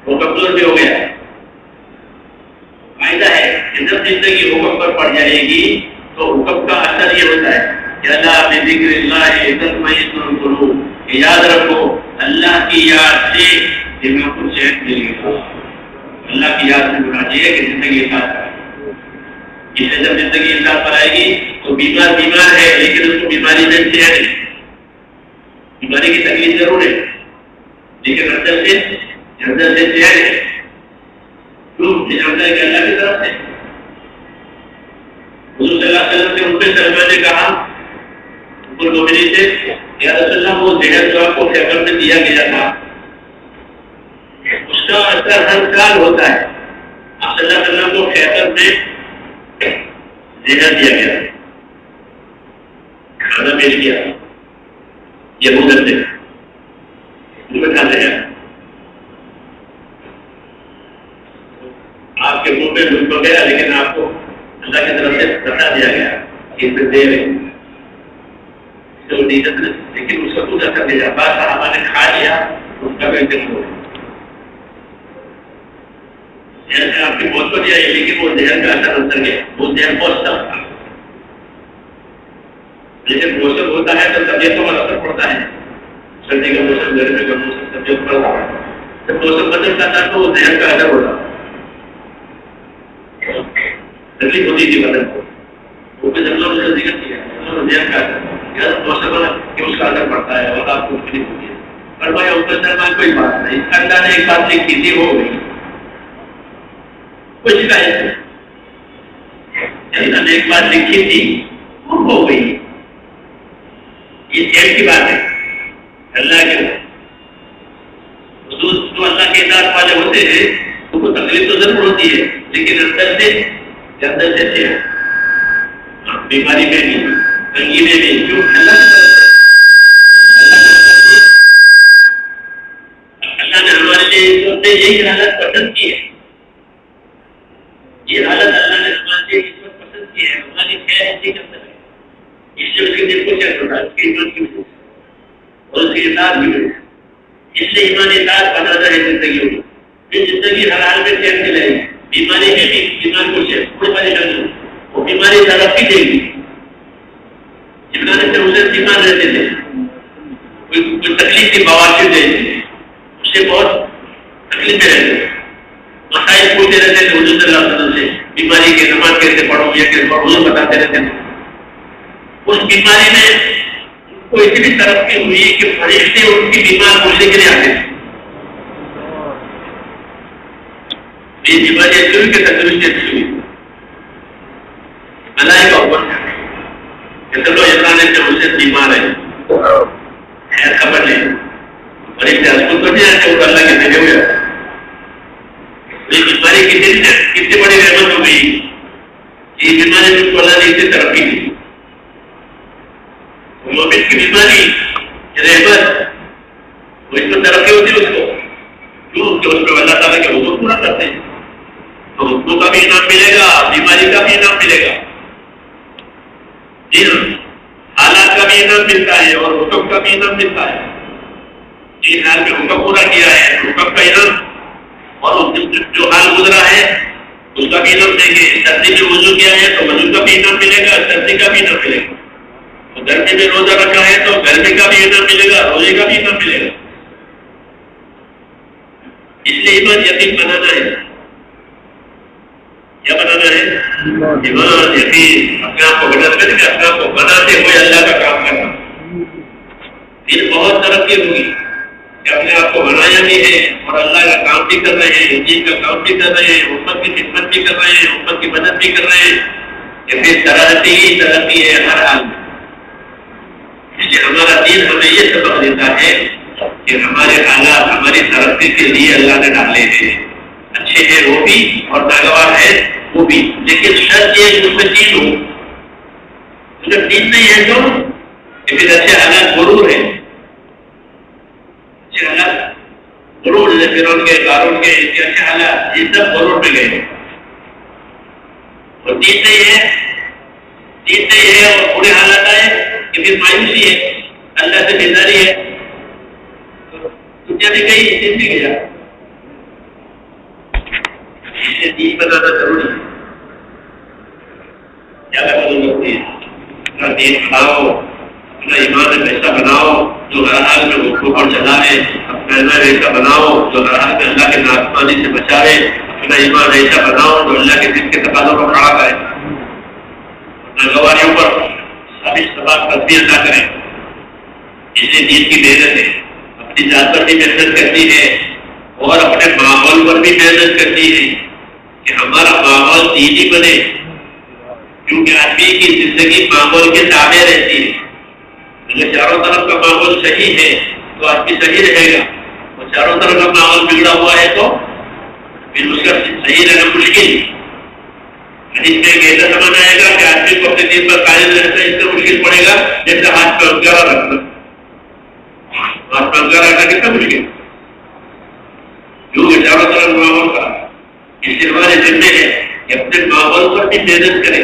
[SPEAKER 1] وہ کمزور بھی ہو گیا ہے۔ فائدہ ہے کہ جب زندگی حکم پر پڑ جائے گی تو حکم کا اثر یہ ہوتا ہے کہ اللہ بذکر اللہ تطمئن القلوب، یاد رکھو اللہ کی یاد سے دلوں کو چین ملے گا، اللہ کی یاد سے مراد یہ ہے کہ زندگی اطاعت پر آئے، اس سے جب زندگی اطاعت پر آئے گی تو بیمار ہے لیکن اس کو بیماری میں چین ہے، بیماری کی تکلیف ضرور ہے لیکن اندر سے چین ہے، کیوں جانتا ہے کہ اللہ کی طرف سے۔ حضور صلی اللہ علیہ وسلم سے ام سلمہ نے کہا المؤمنین سے، یا رسول اللہ وہ زہر جو آپ کو خیبر میں دیا گیا تھا اس کا اثر ہر سال ہوتا ہے، آپ صلی اللہ علیہ وسلم کو خیبر میں زہر دیا گیا، کھانا پیش کیا، یہودیت نے ان میں کھاتے ہیں، آپ کے منہ میں گھل تو گیا لیکن آپ کو اللہ کی طرف سے بتا دیا گیا کہ اس میں دیر ہے، لیکن اس کا کچھ اثر نہیں، بعض صحابہ نے کھا لیا اس کا بھی ذکر ہو گیا، جیسے آپ کی موت کو دیا ہے لیکن وہ زہر کا اثر اتر گیا، وہ زہر بہت سخت تھا، لیکن موسم ہوتا ہے تو طبیعتوں پر اثر پڑتا ہے، سردی کا موسم، گرمی کا موسم، طبیعت پر ہوتا ہے، جب موسم بدلتا تھا تو وہ زہر کا اثر ہوتا، تکلیف ہوتی تھی بدن کو، وہ بھی جب لوگ ذکر کیا زہر کا اثر موسم کہ اس کا اثر پڑتا ہے اور آپ کو تکلیف ہوتی ہے، فرمایا اوپر سلمان کوئی بات نہیں، اللہ نے ایک بات لکھی تھی ہو گئی، کوئی شکایت نہیں، اللہ نے ایک بات لکھی تھی وہ ہو گئی، یہ چین کی بات ہے، اللہ کے جو اللہ کے اطاعت والے ہوتے ہیں ان کو تکلیف تو ضرور ہوتی ہے لیکن اندر سے چین، بیماری میں نہیں، تنگی میں نہیں، کیوں اللہ کی طرف سے اللہ نے ہمارے لیے یہی حالت پسند کی ہے، یہ حالت اللہ نے ہمارے اس وقت پسند کی ہے، ہماری خیر اسی کے اندر ہے، اس لیے اس کے دل کو چیک ہوتا ہے، اس کے ایمان کی وجہ سے اور اس کی اطاعت کی وجہ سے، اس لیے ایمان اطاعت بنانا ہے زندگی میں، یہ زندگی ہر حال میں چیک دلائے گی، بیماری میں بھی ایمان کو چیک، کوئی پریشانی نہیں، وہ بیماری ترقی دے گی، عمران سے اسے بیمار رہتے تھے، کوئی تکلیف کی بواشر دے دی، اس سے بہت تکلیفیں رہتے تھے، مسائل پوچھتے رہتے تھے حضور صلی اللہ علیہ وسلم سے، بیماری کے نماز کیسے پڑھو یا کیسے پڑھو، حضور بتاتے رہتے تھے۔ اس بیماری میں ان کو اتنی ترقی ہوئی کہ فرشتے ان کی بیمار پوچھنے کے لیے آتے تھے۔ یہ بیماری ایسی ہوئی کہ تندرستی ایسی ہوئی، ملائکہ اوپر کہ چلو عمران سے مجھ سے بیمار ہے، خیر خبر نہیں، اور اس سے ہسپتال تو نہیں آتے، وہ اللہ کے دیے ہوئے آتے۔ یہ بیماری کتنی بڑی رحمت ہو گئی، یہ بیماری میں اللہ نے اتنی ترقی دی، مومن کی بیماری رحمت، وہ اس میں ترقی ہوتی ہے اس کو، کیوں کہ اس میں اللہ تعالیٰ کے حکم پورا کرتے ہیں، تو حکموں کا بھی انعام ملے گا، بیماری کا بھی انعام ملے گا، جی ہاں، حالات کا بھی انعام ملتا ہے اور حکم کا بھی انعام ملتا ہے، جس حال میں حکم پورا کیا ہے حکم کا انعام، اور جو حال گزرا ہے اس کا بھی انعام دیں گے، سردی میں وضو کیا ہے تو وضو کا بھی انعام ملے گا، سردی کا بھی انعام ملے گا، تو گرمی میں روزہ رکھا ہے تو گرمی کا بھی انعام ملے گا، روزے کا بھی انعام ملے گا، اس لیے ایمان یقین بنانا ہے، کیا بنانا ہے؟ ایمان یقین، اپنے آپ کو بناتے کہ اپنے آپ کو بناتے ہوئے اللہ کا کام کرنا، پھر بہت ترقی ہوگی کہ اپنے آپ کو بنایا بھی ہے اور اللہ کا کام بھی کر رہے ہیں، دین کا کام بھی کر رہے ہیں، امت کی خدمت بھی کر رہے ہیں، امت کی مدد بھی کر رہے ہیں، کہ پھر ترقی ہے ہر حال میں۔ اس لیے ہمارا دین ہمیں یہ سبق دیتا ہے کہ ہمارے حالات ہماری ترقی کے لیے اللہ نے ڈالے ہیں، اچھے ہیں وہ بھی اور ناگوار ہے وہ بھی، لیکن شرط یہ کہ اس میں دین ہو، جب دین نہیں ہے تو پھر اچھے حالات ضرور ہیں، اچھے حالات ضرور، جیسے فرعون کے، قارون کے، ان کے اچھے حالات یہ سب ضرور میں گئے، اور دین نہیں ہے اور برے حالات آئے کہ پھر مایوسی ہے، اللہ سے بیزاری ہے، دنیا میں گئی دین بھی گیا، اس لیے دین بنانا ضروری ہے۔ کیا کرتے ہیں؟ اپنا دین بناؤ، اپنا ایمان ایسا بناؤ جو ہر حال میں حکم پر چلائے، اپنا ایمان ایسا بناؤ جو ہر حال میں اللہ کے نافرمانی سے بچائے، اپنا ایمان ایسا بناؤ جو اللہ کے دین کے تقاضوں کو کھڑا کرے، ناگواریوں پر ثابت ثبات تصویر نہ کریں، اس لیے دین کی محنت ہے، اپنی ذات پر بھی محنت کرتی ہے اور اپنے ماحول پر بھی محنت کرتی ہے کہ ہمارا ماحول دینی بنے، کیونکہ آدمی کی زندگی ماحول کے تابع رہتی ہے، اگر چاروں طرف کا ماحول صحیح ہے تو آدمی صحیح رہے گا، اور چاروں طرف کا ماحول بگڑا ہوا ہے تو پھر اس کا صحیح رہنا مشکل، حدیث میں ایک ایسا زمانہ آئے گا کہ آدمی کو اپنے دین پر قائم رہنا اس سے مشکل پڑے گا جیسے ہاتھ پہ انگارہ رکھنا، ہاتھ پہ انگارہ رکھنا کتنا مشکل، جو چاروں طرف ماحول کا، اس سے ہمارے ذمہ ہے کہ اپنے ماحول پر بھی محنت کریں،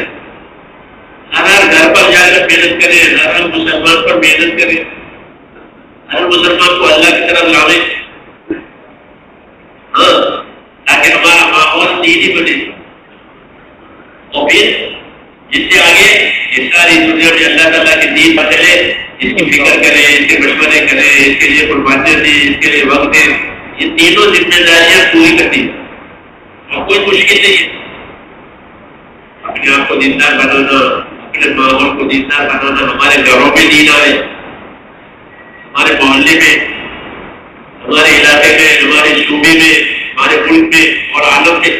[SPEAKER 1] ہر گھر پر جا کر محنت کریں، ہر مسلمان پر محنت کریں، ہر مسلمان کو اللہ کی طرف لاویں، ہاں، تاکہ ہمارا ماحول دینی بنے، اور پھر اس سے آگے یہ ساری دنیا میں اللہ تعالیٰ کے دین پر چلے، اس کی فکر کریں، اس کے مشورے کریں، اس کے لیے قربانیاں دیں، اس کے لیے وقت دیں، یہ تینوں ذمہ داریاں پوری کرنی ہیں، اور کوئی مشکل نہیں ہے، اپنے آپ کو دیندار بنانا، اپنے ماحول کو دیندار بنانا، ہمارے گھروں میں دین آئے، ہمارے محلے میں، ہمارے علاقے میں، ہمارے صوبے میں، ہمارے ملک میں اور عالم میں،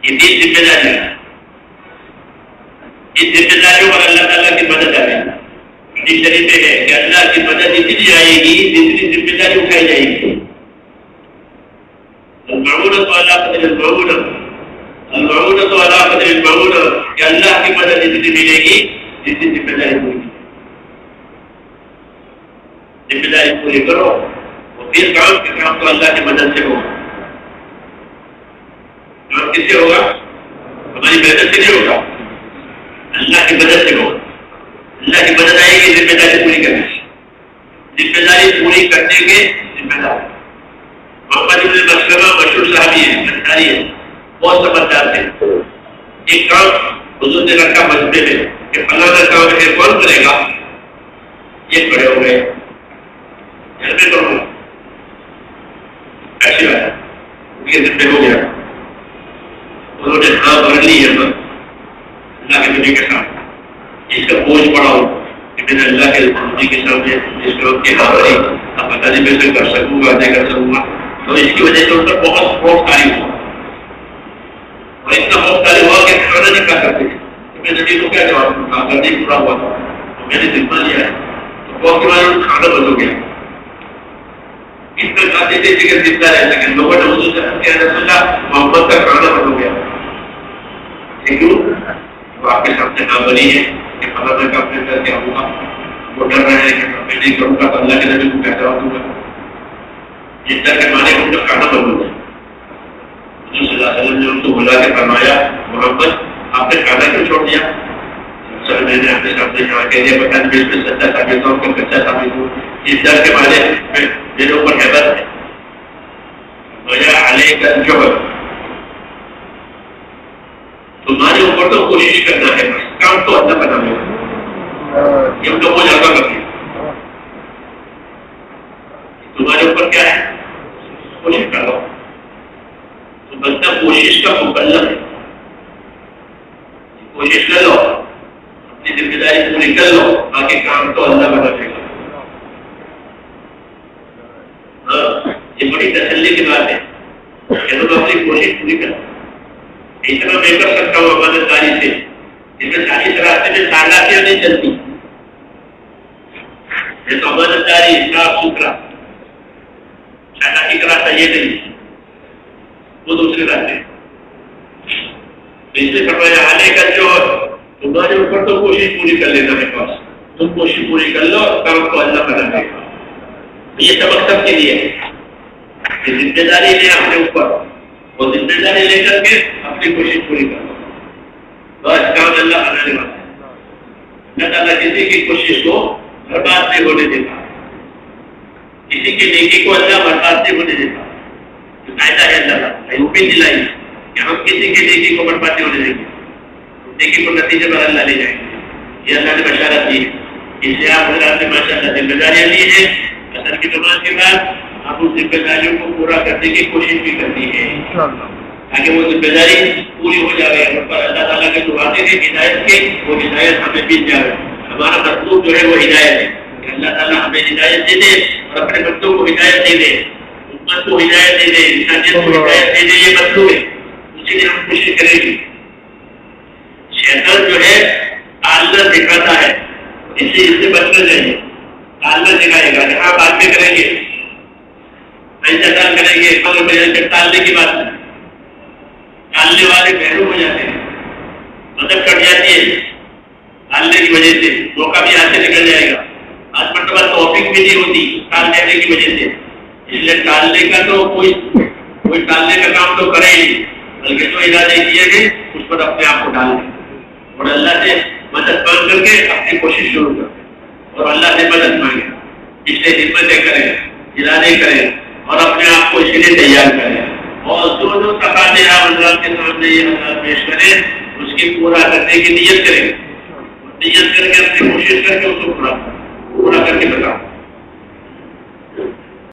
[SPEAKER 1] یہ تین ذمہ داریاں، ان ذمہ داریوں پر اللہ تعالیٰ کی مدد آئے گی، حدیث شریف میں ہے کہ اللہ کی مدد اتنی آئے گی جتنی ذمہ داری اٹھائی جائے گی، المعونۃ علی قدر المعونۃ، المعونۃ علی قدر المعونۃ، کہ اللہ کی مدد اتنی ملے گی جتنی ذمہ داری ہوگی، ذمہ داری پوری کرو اور پھر کام کے کام تو اللہ کی مدد سے ہو، کس سے ہوگا؟ ہماری محنت سے نہیں ہوگا، اللہ کی مدد سے ہوگا. اللہ کی مدد آئے گی ذمہ داری پوری کرنے کی، ذمہ داری پوری کرنے کے ذمہ دار. محمد ابن مسلمہ مشہور صحابی ہے، انصاری ہے، بہت سمجھدار تھے. ایک کام حضور نے رکھا مجمع میں کہ فلانا کام ہے، کون کرے گا؟ یہ کھڑے ہو گئے، گھر میں کروں گا، ایسی بات ان کے ذمہ ہو گیا. انہوں نے ہاں بھر لی ہے اللہ کے نبی کے ساتھ. اس کا بوجھ پڑا ہو کہ میں نے اللہ کے نبی کے سامنے اس کے وقت کی ہاں بھری، اب پتہ نہیں میں سے کر سکوں گا نہیں کر سکوں گا. تو اس کی وجہ سے ان کا بہت خوف طاری ہوا، اور اتنا خوف طاری ہوا کہ کھانا نہیں کھا سکتے. میں نبی کو کیا جواب دوں؟ کام نہیں پورا ہوا تھا تو میں نے ذمہ لیا ہے. تو خوف کے بعد کھانا بند ہو گیا. اس میں کھاتے تھے چکن زندہ رہ سکے. لوگوں نے حضور سے کیا رسول اللہ محمد کا کھانا بند ہو گیا. کیوں؟ وہ آپ کے سامنے نہ بنی ہے کہ فلاں کام میں کر کے آؤں گا. وہ ڈر رہے ہیں کہ میں نہیں کروں گا تو اللہ کے نبی کو کیا جواب دوں گا. جس طرح کے مانے ان کا کھانا بند ہو گیا. حضور صلی اللہ علیہ وسلم نے ان کو بلا کے فرمایا محمد آپ نے کھانا کیوں چھوڑ دیا؟ سر میں نے اپنے سامنے کہا کہ یہ پتہ نہیں میں سچا ثابت ہوں کہ کچا ثابت ہوں. اس ڈر کے مانے میرے اوپر حیبت ہے. وجہ علیک الجبر، تمہارے اوپر تو کوشش کرنا ہے، کام تو اللہ بنا ہوگا. یہ تو وہ زیادہ کرتے تمہارے اوپر کیا ہے؟ کوشش کر لو. تو بندہ کوشش کا مکلف ہے. کوشش کر لو، اپنی ذمہ داری پوری کر لو، باقی کام تو اللہ بنا دے گا. ہاں یہ بڑی تسلی کی بات ہے کہ تم اپنی کوشش پوری کرو. اتنا میں کر سکتا ہوں امانتداری سے، اس میں ساری راستے میں چالاکیاں نہیں چلتی. یہ تو امانتداری صاف ستھرا، چالاکی کا راستہ یہ نہیں، وہ دوسرے راستے. اس لیے فرمایا آنے کا جو تمہارے اوپر تو کوشش پوری کر لینا ہے. پاس تم کوشش پوری کر لو، کام کو اللہ بنا دے گا. یہ سبق سب کے لیے ہے. ذمہ داری لے اپنے اوپر، وہ ذمہ داری لے کر کے اپنی کوشش پوری کر لو، بس کام اللہ بنانے والا ہے. اللہ تعالیٰ کسی کی کوشش کو برباد نہیں ہونے دیتا، کسی کی نیکی کو اللہ برباد نہیں ہونے دیتا. قاعدہ ہے اللہ کا، امید دلائی کہ ہم کسی کی نیکی کو برباد نہیں ہونے دیں گے، نیکی کو نتیجے پر اللہ لے جائیں گے. یہ اللہ نے بشارت دی ہے. اس لیے آپ حضرات نے ماشاء اللہ ذمہ داریاں لی ہیں. اثر کی نماز کے بعد آپ ان ذمہ داریوں کو پورا کرنے کی کوشش بھی کرنی ہے تاکہ وہ ذمہ داری پوری ہو جائے. اور پر اللہ تعالیٰ کے جو وعدے ہیں ہدایت کے، وہ ہدایت ہمیں مل جائے. ہمارا مطلوب جو ہے وہ ہدایت ہے کہ اللہ تعالیٰ ہمیں ہدایت دے دے اور اپنے بندوں کو ہدایت دے دے، امت کو ہدایت دے دے، انسانیت کو ہدایت دے دے. یہ مطلوب ہے، اسی لیے ہم کوشش کریں گے. شیطان جو ہے تعلق دکھاتا ہے، اس سے بچنا چاہیے. تعلق دکھائے گا کہ آپ بعد میں کریں گے، انتظار کریں گے، مگر میرے ٹالنے کی بات نہیں. ٹالنے والے محروم ہو جاتے ہیں، مدد کٹ جاتی ہے. ٹالنے کی وجہ سے موقع بھی ہاتھ سے نکل جائے گا. آج مرتبہ توفیق بھی نہیں ہوتی ٹال دینے کی وجہ سے. اس لیے ٹالنے کا تو کوئی ٹالنے کا کام تو کرے ہی نہیں، بلکہ جو ارادے کیے گئے اس پر اپنے آپ کو ڈال دیں اور اللہ سے مدد مانگ کر کے اپنی کوشش شروع کر اور اللہ سے مدد مانگے. اس لیے ہمتیں کریں، ارادے کریں اور اپنے آپ کو اس لیے تیار کریں اور جو تقاضے آپ حضرات کے سامنے یہ حضرات پیش کریں اس کی پورا کرنے کی نیت کریں. نیت کر کے اپنی کوشش کر کے اس کو پورا کریں.